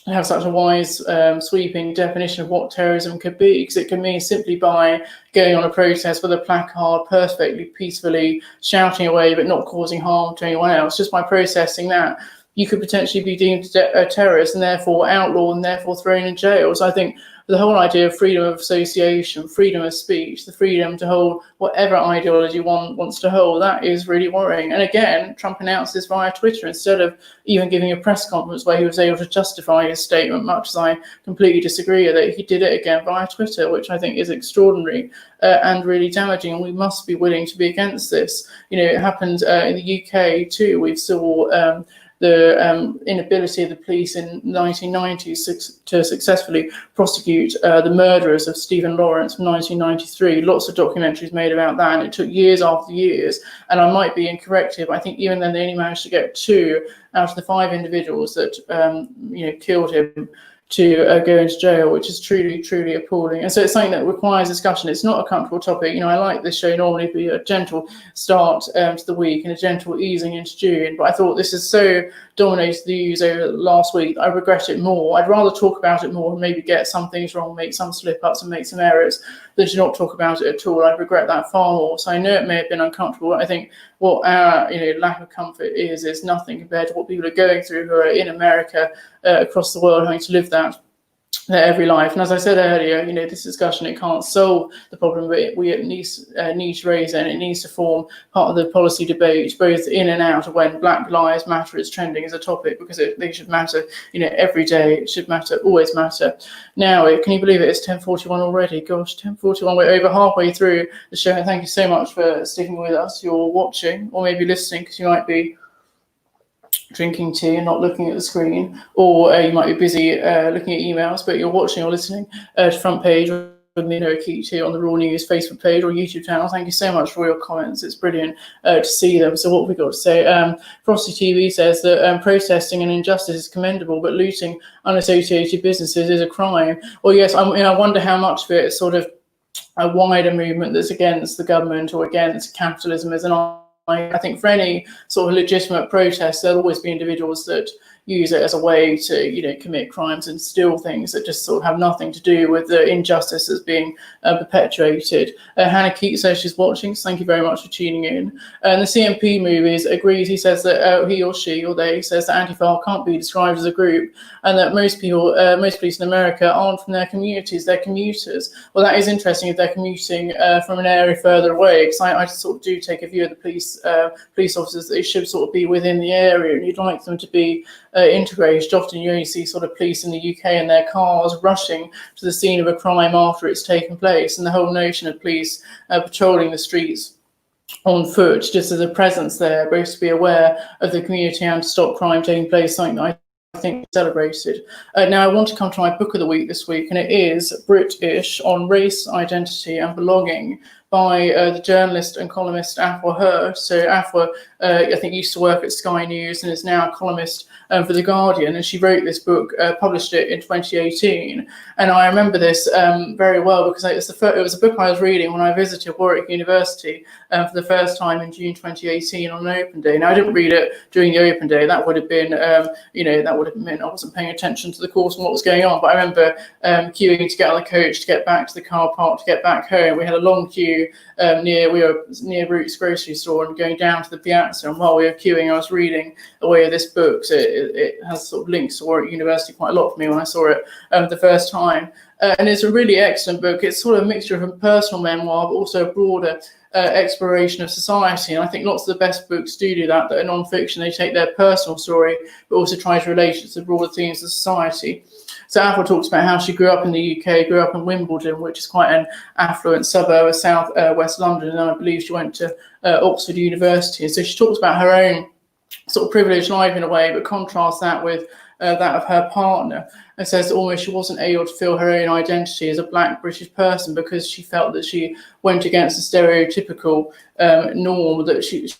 to have such a wise, sweeping definition of what terrorism could be, because it can mean simply by going on a protest with a placard, perfectly peacefully shouting away but not causing harm to anyone else, just by protesting that, you could potentially be deemed a terrorist and therefore outlawed and therefore thrown in jail. So I think the whole idea of freedom of association, freedom of speech, the freedom to hold whatever ideology one wants to hold, that is really worrying. And again, Trump announced this via Twitter instead of even giving a press conference where he was able to justify his statement, much as I completely disagree with it. He did it again via Twitter, which I think is extraordinary and really damaging. And we must be willing to be against this. It happened in the UK too. We saw the inability of the police in the 1990s to successfully prosecute the murderers of Stephen Lawrence from 1993. Lots of documentaries made about that, and it took years after years. And I might be incorrect here, but I think even then they only managed to get 2 out of the 5 individuals that killed him to go into jail, which is truly, truly appalling. And so it's something that requires discussion. It's not a comfortable topic. I like this show normally to be a gentle start to the week and a gentle easing into June, but I thought this has so dominated the news over last week. I regret it more. I'd rather talk about it more and maybe get some things wrong, make some slip-ups and make some errors, than to not talk about it at all. I'd regret that far more. So I know it may have been uncomfortable. I think what our lack of comfort is nothing compared to what people are going through who are in America, across the world, having to live their every life. And as I said earlier, this discussion, it can't solve the problem, but we at least need to raise it, and it needs to form part of the policy debate, both in and out of when Black Lives Matter is trending as a topic, because they should matter, every day. It should matter, always matter. Now, can you believe it? It's 10:41 already. Gosh, 10:41. We're over halfway through the show, and thank you so much for sticking with us. You're watching or maybe listening, because you might be drinking tea and not looking at the screen, or you might be busy looking at emails, but you're watching or listening to Front Page with me, Noah Keate, on the Raw News Facebook page or YouTube channel. Thank you so much for your comments. It's brilliant to see them. So what have we got to say? Frosty TV says that protesting and injustice is commendable, but looting unassociated businesses is a crime. Well, yes, I wonder how much of it is sort of a wider movement that's against the government or against capitalism as an I think for any sort of legitimate protest, there'll always be individuals that use it as a way to, commit crimes and steal things that just sort of have nothing to do with the injustice that's being perpetuated. Hannah Keate says she's watching, so thank you very much for tuning in. And the CMP movies agrees. He says that he or she or they says that Antifa can't be described as a group, and that most police in America aren't from their communities, they're commuters. Well, that is interesting if they're commuting from an area further away, because I sort of do take a view of the police officers that they should sort of be within the area, and you'd like them to be integrated. Often you only see sort of police in the UK in their cars rushing to the scene of a crime after it's taken place, and the whole notion of police patrolling the streets on foot just as a presence there, both to be aware of the community and to stop crime taking place, something that I think celebrated. Now I want to come to my book of the week this week, and it is British on Race, Identity and Belonging by the journalist and columnist Afua Hirsch. So Afua, I think, used to work at Sky News and is now a columnist for The Guardian. And she wrote this book, published it in 2018. And I remember this very well because it was a book I was reading when I visited Warwick University for the first time in June 2018 on an open day. Now, I didn't read it during the open day. That would have been, that would have meant I wasn't paying attention to the course and what was going on. But I remember queuing to get on the coach, to get back to the car park, to get back home. We had a long queue we were near Roots grocery store and going down to the piazza. And while we were queuing, I was reading away this book. So it has sort of links to Warwick University quite a lot for me when I saw it the first time. And it's a really excellent book. It's sort of a mixture of a personal memoir, but also a broader exploration of society. And I think lots of the best books do that are non-fiction. They take their personal story, but also try to relate it to the broader themes of society. So Afua talks about how she grew up in the UK, grew up in Wimbledon, which is quite an affluent suburb of south west London, and I believe she went to Oxford University. And so she talks about her own sort of privileged life in a way, but contrasts that with that of her partner, and says almost she wasn't able to feel her own identity as a black British person because she felt that she went against the stereotypical norm that she's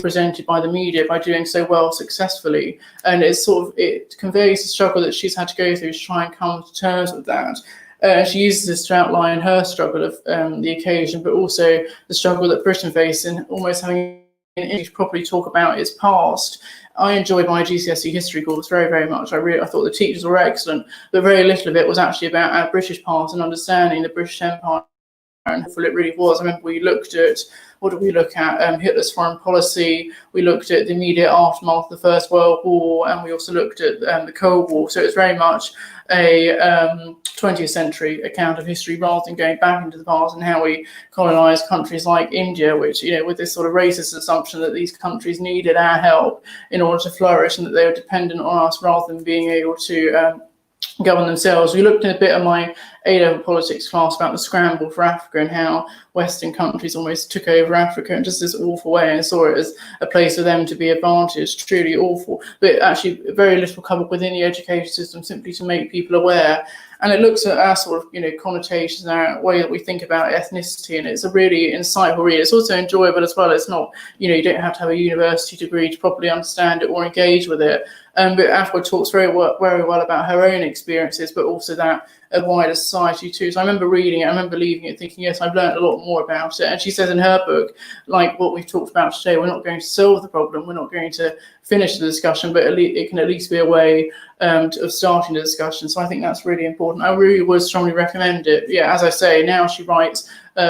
presented by the media by doing so well successfully. And it conveys the struggle that she's had to go through to try and come to terms with that. She uses this to outline her struggle of the occasion, but also the struggle that Britain faced in almost having to properly talk about its past. I enjoyed my GCSE history course very, very much. I thought the teachers were excellent, but very little of it was actually about our British past and understanding the British Empire. And helpful it really was. I remember we looked at, what did we look at? Hitler's foreign policy. We looked at the immediate aftermath of the First World War, and we also looked at the Cold War. So it's very much a 20th century account of history rather than going back into the past and how we colonised countries like India, which, with this sort of racist assumption that these countries needed our help in order to flourish and that they were dependent on us rather than being able to govern themselves. We looked at a bit of my A-level politics class about the scramble for Africa and how Western countries almost took over Africa in just this awful way and saw it as a place for them to be advantaged. Truly awful, but actually very little covered within the education system simply to make people aware. And it looks at our sort of, connotations and our way that we think about ethnicity, and it's a really insightful read. It's also enjoyable as well. It's not, you don't have to have a university degree to properly understand it or engage with it. But Afua talks very well about her own experiences, but also that of wider society too. So I remember reading it, I remember leaving it thinking, yes, I've learned a lot more about it. And she says in her book, like what we've talked about today, we're not going to solve the problem, we're not going to finish the discussion, but it can at least be a way of starting the discussion. So I think that's really important. I really would strongly recommend it. Yeah, as I say, now she writes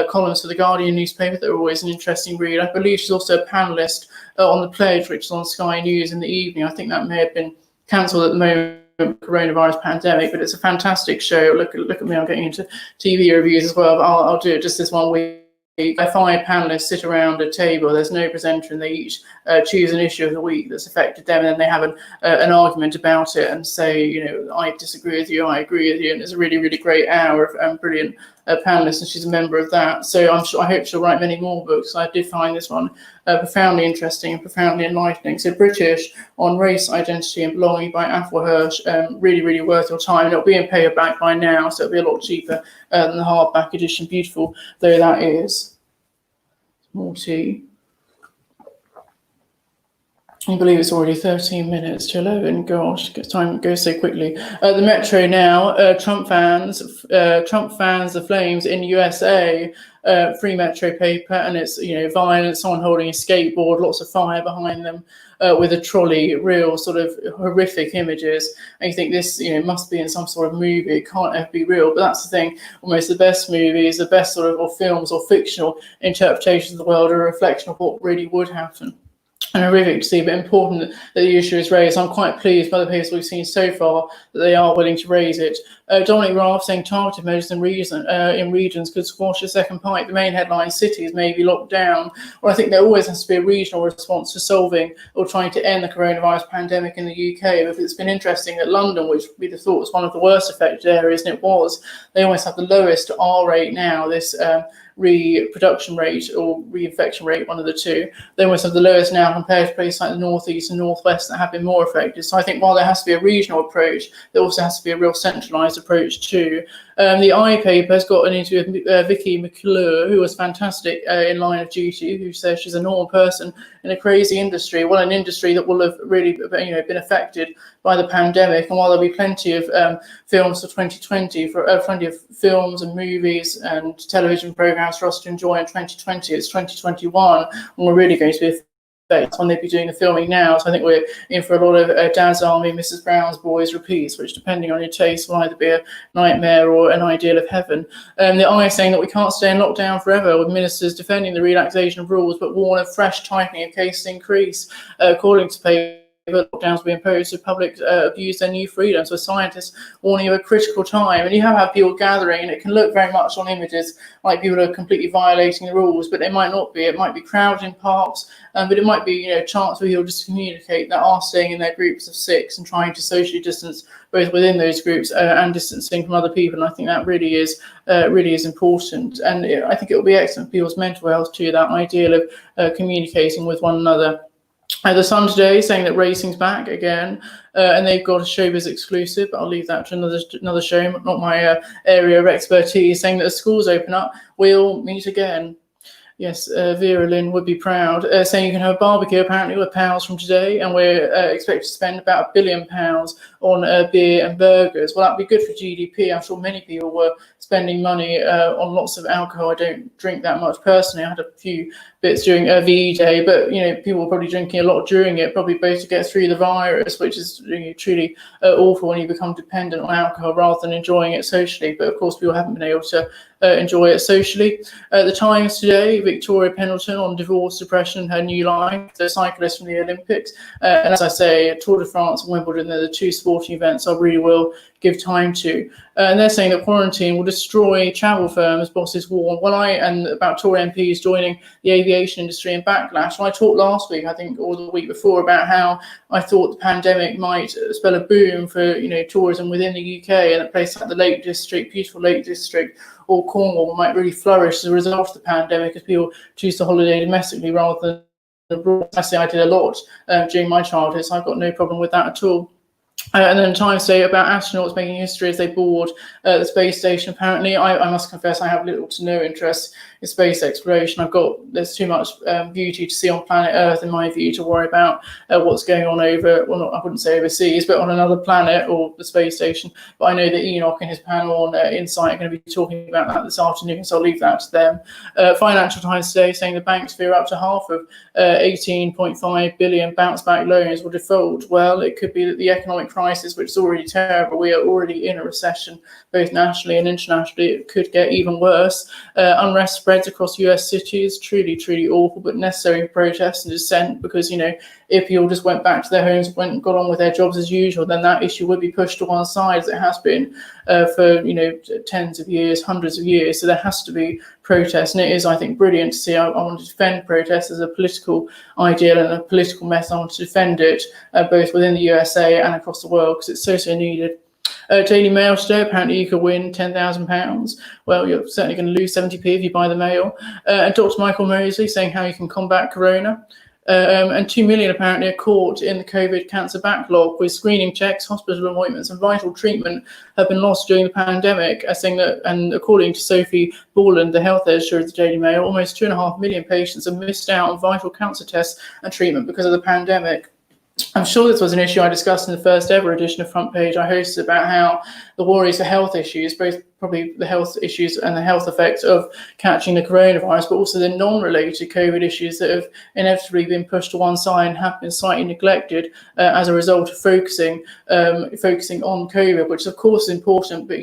columns for The Guardian newspaper that are always an interesting read. I believe she's also a panellist on The Pledge, which is on Sky News in the evening. I think that may have been cancelled at the moment, coronavirus pandemic, but it's a fantastic show. Look at me, I'm getting into TV reviews as well. But I'll do it just this one week. 5 panelists sit around a table. There's no presenter, and they each choose an issue of the week that's affected them, and then they have an argument about it and say, I disagree with you, I agree with you, and it's a really, really great hour of brilliant panelists, and she's a member of that. So I hope she'll write many more books. I did find this one profoundly interesting and profoundly enlightening. So British on Race, Identity and Belonging by Afua Hirsch, really, really worth your time. And it'll be in paperback by now, so it'll be a lot cheaper than the hardback edition, beautiful though that is. More tea. I believe it's already 13 minutes to 11. Gosh, time goes so quickly. The Metro now. Trump fans, the flames in USA. Free Metro paper, and it's violence. Someone holding a skateboard, lots of fire behind them, with a trolley. Real sort of horrific images. And you think this, must be in some sort of movie. It can't ever be real. But that's the thing. Almost the best movies, the best sort of or films or fictional interpretations of the world are a reflection of what really would happen. And horrific to see, but important that the issue is raised. I'm quite pleased by the papers we've seen so far that they are willing to raise it. Dominic Raab saying targeted measures in regions could squash a second pipe. The main headline, cities may be locked down. Well, I think there always has to be a regional response to solving or trying to end the coronavirus pandemic in the UK. But it's been interesting that London, which we'd have thought was one of the worst affected areas, and it was, they almost have the lowest R rate now, this reproduction rate or reinfection rate, one of the two. They almost have the lowest now compared to places like the northeast and northwest that have been more affected. So I think while there has to be a regional approach, there also has to be a real centralised approach too. The Eye paper has got an interview with Vicky McClure, who was fantastic in Line of Duty, who says she's a normal person in a crazy industry, well, an industry that will have really been affected by the pandemic. And while there'll be plenty of films for 2020, plenty of films and movies and television programs for us to enjoy in 2020, it's 2021 when we're really going to be when they'd be doing the filming now. So I think we're in for a lot of Dad's Army, Mrs. Brown's Boys repeats, which, depending on your taste, will either be a nightmare or an ideal of heaven. The Eye is saying that we can't stay in lockdown forever, with ministers defending the relaxation of rules, but warn of fresh tightening of cases increase. According to paper, lockdowns will be imposed if public abuse their new freedoms. So scientists warning of a critical time, and you have people gathering, and it can look very much on images like people are completely violating the rules, but they might not be. It might be crowded in parks, but it might be a chance where people just communicate that are staying in their groups of 6 and trying to socially distance both within those groups and distancing from other people. And I think that really is important, and I think it will be excellent for people's mental health too, that ideal of communicating with one another. The Sun today saying that racing's back again, and they've got a showbiz exclusive, but I'll leave that to another show, not my area of expertise, saying that as schools open up, we'll meet again. Yes, Vera Lynn would be proud, saying you can have a barbecue apparently with pals from today, and we're expected to spend about £1 billion on beer and burgers. Well, that'd be good for GDP. I'm sure many people were spending money on lots of alcohol. I don't drink that much personally. I had a few bits during VE Day, but people were probably drinking a lot during it, probably both to get through the virus, which is truly awful when you become dependent on alcohol rather than enjoying it socially. But of course, people haven't been able to enjoy it socially. The Times today, Victoria Pendleton on divorce, depression, her new life, the cyclist from the Olympics. And as I say, Tour de France and Wimbledon, they're the 2 sporting events I really will give time to. And they're saying that quarantine will destroy travel firms, bosses warn. And about Tory MPs joining the aviation industry in backlash. Well, I talked last week, I think, or the week before, about how I thought the pandemic might spell a boom for tourism within the UK, and a place like the Lake District, beautiful Lake District, or Cornwall might really flourish as a result of the pandemic, as people choose to holiday domestically rather than abroad. I did a lot during my childhood, so I've got no problem with that at all. And then Times say about astronauts making history as they board the space station. Apparently, I must confess I have little to no interest in space exploration. There's too much beauty to see on planet Earth, in my view, to worry about what's going on I wouldn't say overseas, but on another planet or the space station. But I know that Enoch and his panel on Insight are going to be talking about that this afternoon, so I'll leave that to them. Financial Times today saying the banks fear up to half of 18.5 billion bounce back loans will default. Well, it could be that the economic crisis, which is already terrible, we are already in a recession, both nationally and internationally. It could get even worse. Unrest spreads across US cities, truly awful, but necessary protests and dissent, because if people just went back to their homes, got on with their jobs as usual, then that issue would be pushed to one side, as it has been for tens of years, hundreds of years. So there has to be protest, and it is, I think, brilliant to see. I want to defend protest as a political ideal and a political method. I want to defend it both within the USA and across the world, because it's so needed. Daily Mail today, apparently you could win £10,000. Well, you're certainly going to lose 70p if you buy the Mail. And Dr. Michael Mosley saying how you can combat corona. And 2 million apparently are caught in the COVID cancer backlog, with screening checks, hospital appointments and vital treatment have been lost during the pandemic. Saying that, and according to Sophie Borland, the health editor of the Daily Mail, almost 2.5 million patients have missed out on vital cancer tests and treatment because of the pandemic. I'm sure this was an issue I discussed in the first ever edition of Front Page I hosted, about how the worries for health issues, both probably the health issues and the health effects of catching the coronavirus, but also the non-related COVID issues that have inevitably been pushed to one side and have been slightly neglected as a result of focusing on COVID, which of course is important. But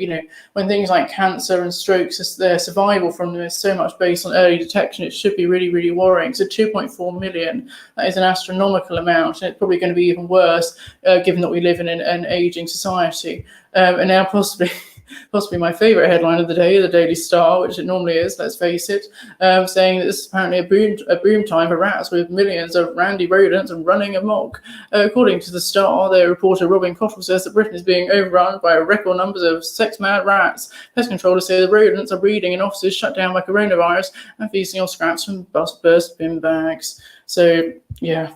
when things like cancer and strokes, their survival from them is so much based on early detection, it should be really worrying. So 2.4 million, that is an astronomical amount, and it's probably going to be even worse given that we live in an aging society. And now possibly my favourite headline of the day, the Daily Star, which it normally is, let's face it, saying that this is apparently a boom time for rats, with millions of randy rodents and running amok. According to the Star, their reporter Robin Cottrell says that Britain is being overrun by record numbers of sex-mad rats. Pest controllers say the rodents are breeding in offices shut down by coronavirus and feasting on scraps from burst bin bags. So, yeah.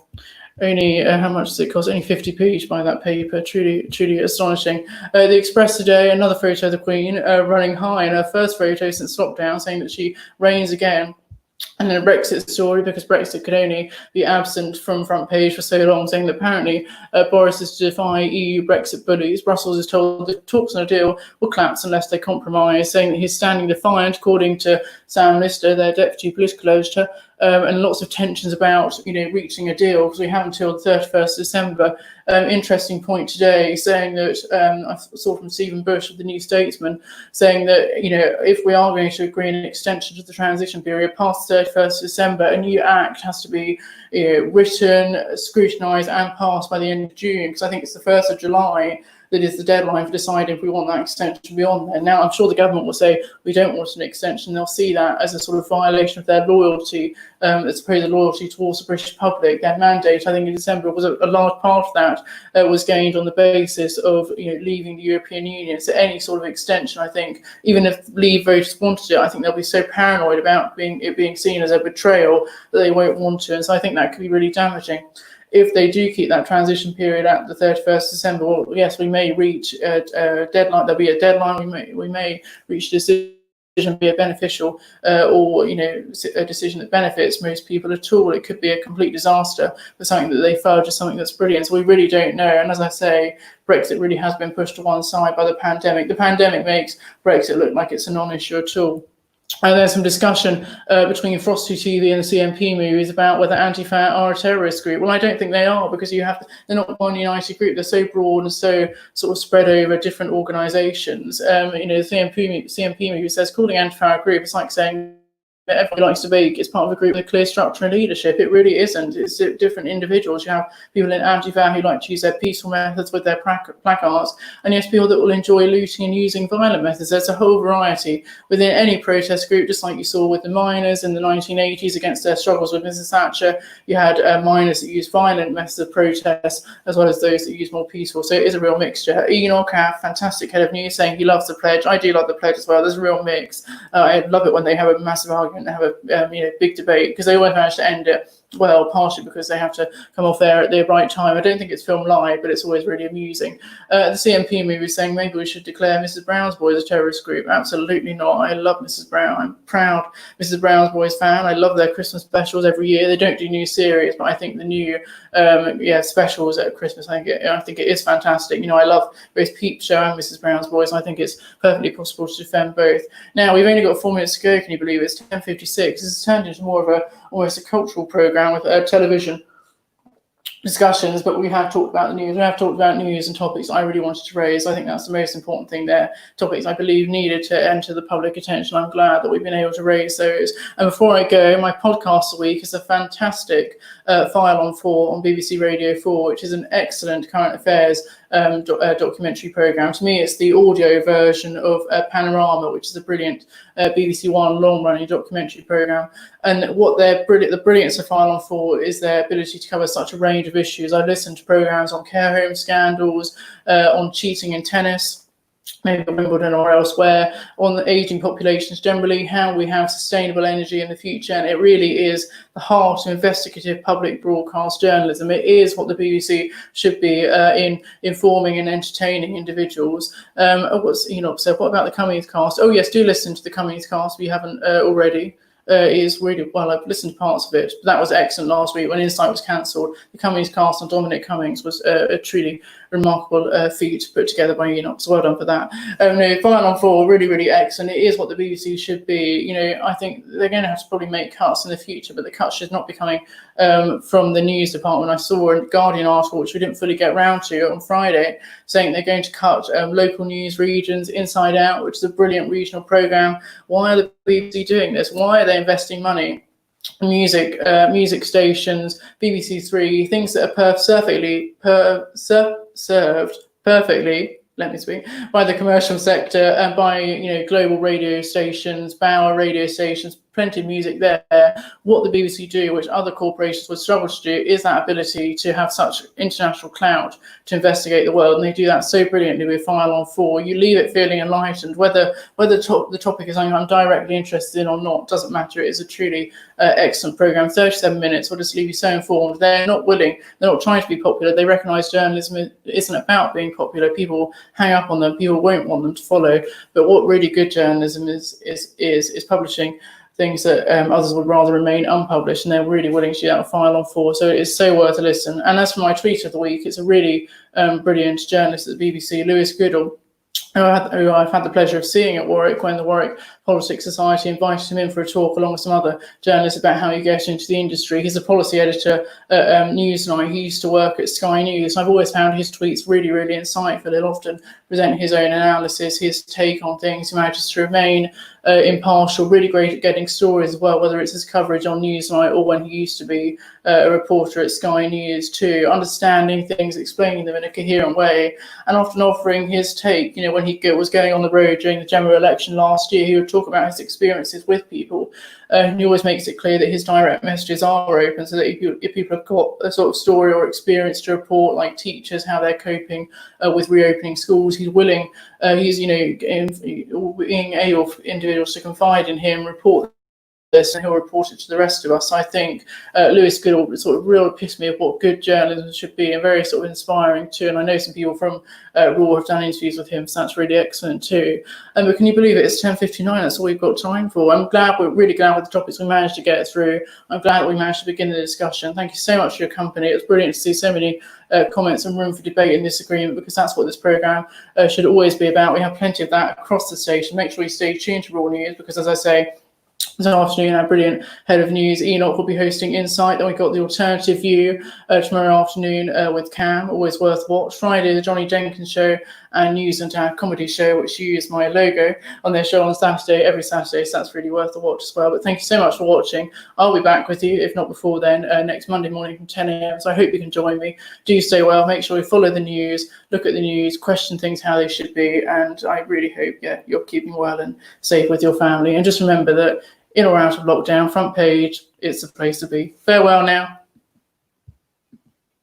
Only how much does it cost? Only 50p to buy that paper. Truly astonishing. The Express today, another photo of the Queen running high in her first photo since lockdown, saying that she reigns again. And then a Brexit story, because Brexit could only be absent from front page for so long, saying that apparently Boris is to defy EU Brexit bullies. Brussels is told the talks on a deal will collapse unless they compromise, saying that he's standing defiant, according to Sam Lister, their deputy political editor, and lots of tensions about, reaching a deal, because we have until the 31st December. Interesting point today, saying that I saw from Stephen Bush of the New Statesman, saying that, if we are going to agree an extension to the transition period past the 31st December, a new act has to be written, scrutinised and passed by the end of June, because I think it's the 1st of July that is the deadline for deciding if we want that extension beyond there. Now, I'm sure the government will say we don't want an extension. They'll see that as a sort of violation of their loyalty, supposed loyalty towards the British public. Their mandate, I think, in December was a large part of that was gained on the basis of leaving the European Union. So any sort of extension, I think, even if Leave voters wanted it, I think they'll be so paranoid about it being seen as a betrayal that they won't want to. And so I think that could be really damaging. If they do keep that transition period at the 31st December, well, yes, we may reach a deadline. There'll be a deadline. We may reach a decision be a beneficial or a decision that benefits most people at all. It could be a complete disaster for something that they fudge or something that's brilliant. So we really don't know. And as I say, Brexit really has been pushed to one side by the pandemic. The pandemic makes Brexit look like it's a non-issue at all. And there's some discussion between Frosty TV and the CMP movies about whether Antifa are a terrorist group. Well, I don't think they are, because they're not one united group. They're so broad and so sort of spread over different organisations. The CMP movie says calling Antifa a group is like saying that everybody likes to bake. It's part of a group with a clear structure and leadership. It really isn't. It's different individuals. You have people in Antifa who like to use their peaceful methods with their placards, and yes, people that will enjoy looting and using violent methods. There's a whole variety within any protest group, just like you saw with the miners in the 1980s against their struggles with Mrs. Thatcher. You had miners that used violent methods of protest, as well as those that use more peaceful. So it is a real mixture. Enoch, our fantastic head of news, saying he loves the pledge. I do like the pledge as well. There's a real mix. I love it when they have a massive argument and have a big debate, because they always manage to end it well, partially because they have to come off there at the right time. I don't think it's filmed live, but it's always really amusing. The CMP movie is saying maybe we should declare Mrs. Brown's Boys a terrorist group. Absolutely not. I love Mrs. Brown. I'm proud Mrs. Brown's Boys fan. I love their Christmas specials every year. They don't do new series, but I think the new specials at Christmas, I think it is fantastic. I love both Peep Show and Mrs. Brown's Boys. I think it's perfectly possible to defend both. Now, we've only got 4 minutes to go, can you believe it? It's 10:56. This has turned into more of almost a cultural programme with television discussions, but we have talked about the news. We have talked about news and topics I really wanted to raise. I think that's the most important thing there. Topics I believe needed to enter the public attention. I'm glad that we've been able to raise those. And before I go, my podcast a week is a fantastic File on 4 on BBC Radio 4, which is an excellent current affairs documentary programme. To me, it's the audio version of Panorama, which is a brilliant BBC One long-running documentary programme. And what the brilliance of File on 4 is their ability to cover such a range of issues. I've listened to programmes on care home scandals, on cheating in tennis, maybe Wimbledon or elsewhere, on the ageing populations generally, how we have sustainable energy in the future. And it really is the heart of investigative public broadcast journalism. It is what the BBC should be in informing and entertaining individuals. So what about the Cummings cast? Oh yes, do listen to the Cummings cast if you haven't already. Is really well. I've listened to parts of it, but that was excellent last week when Insight was cancelled. The Cummings cast on Dominic Cummings was a truly remarkable feat put together by Enoch. So well done for that. File on 4, really, really excellent. It is what the BBC should be. I think they're going to have to probably make cuts in the future, but the cuts should not be coming from the news department. I saw a Guardian article, which we didn't fully get round to on Friday, saying they're going to cut local news regions, Inside Out, which is a brilliant regional programme. Why are the BBC doing this? Why are they investing money in music stations, BBC Three, things that are served perfectly, let me speak, by the commercial sector and by global radio stations, Bauer radio stations, plenty of music there. What the BBC do, which other corporations would struggle to do, is that ability to have such international clout to investigate the world, and they do that so brilliantly with File on 4. You leave it feeling enlightened, whether the topic is something I'm directly interested in or not, doesn't matter. It is a truly excellent programme. 37 minutes will just leave you so informed. They're not trying to be popular. They recognise journalism isn't about being popular. People hang up on them, people won't want them to follow. But what really good journalism is publishing things that others would rather remain unpublished, and they're really willing to do that with File on 4. So it is so worth a listen. And as for my tweet of the week, it's a really brilliant journalist at the BBC, Lewis Goodall, who I've had the pleasure of seeing at Warwick when the Warwick Politics Society invited him in for a talk along with some other journalists about how you get into the industry. He's a policy editor at Newsnight. He used to work at Sky News. I've always found his tweets really, really insightful. He'll often present his own analysis, his take on things. He manages to remain impartial, really great at getting stories as well, whether it's his coverage on Newsnight or when he used to be a reporter at Sky News too, understanding things, explaining them in a coherent way, and often offering his take. You know, when he was going on the road during the general election last year, he would talk about his experiences with people, and he always makes it clear that his direct messages are open, so that if people have got a sort of story or experience to report, like teachers, how they're coping with reopening schools, he's willing, he's, you know, being able for individuals to confide in him, report this, and he'll report it to the rest of us. I think Lewis Goodall sort of real epitome of what good journalism should be, and very sort of inspiring too. And I know some people from Raw have done interviews with him, so that's really excellent too. But can you believe it? It's 10:59. That's all we've got time for. We're really glad with the topics we managed to get through. I'm glad that we managed to begin the discussion. Thank you so much for your company. It was brilliant to see so many comments and room for debate and disagreement, because that's what this programme should always be about. We have plenty of that across the station. Make sure you stay tuned to Raw News, because as I say, this afternoon, our brilliant head of news, Enoch, will be hosting Insight. Then we've got the Alternative View tomorrow afternoon with Cam, always worth watch. Friday, the Johnny Jenkins Show and News and Town Comedy Show, which use my logo on their show on Saturday, every Saturday, so that's really worth a watch as well. But thank you so much for watching. I'll be back with you, if not before then, next Monday morning from 10 a.m. So I hope you can join me. Do stay well. Make sure you follow the news, look at the news, question things how they should be. And I really hope, you're keeping well and safe with your family. And just remember that in or out of lockdown, Front Page, it's the place to be. Farewell now.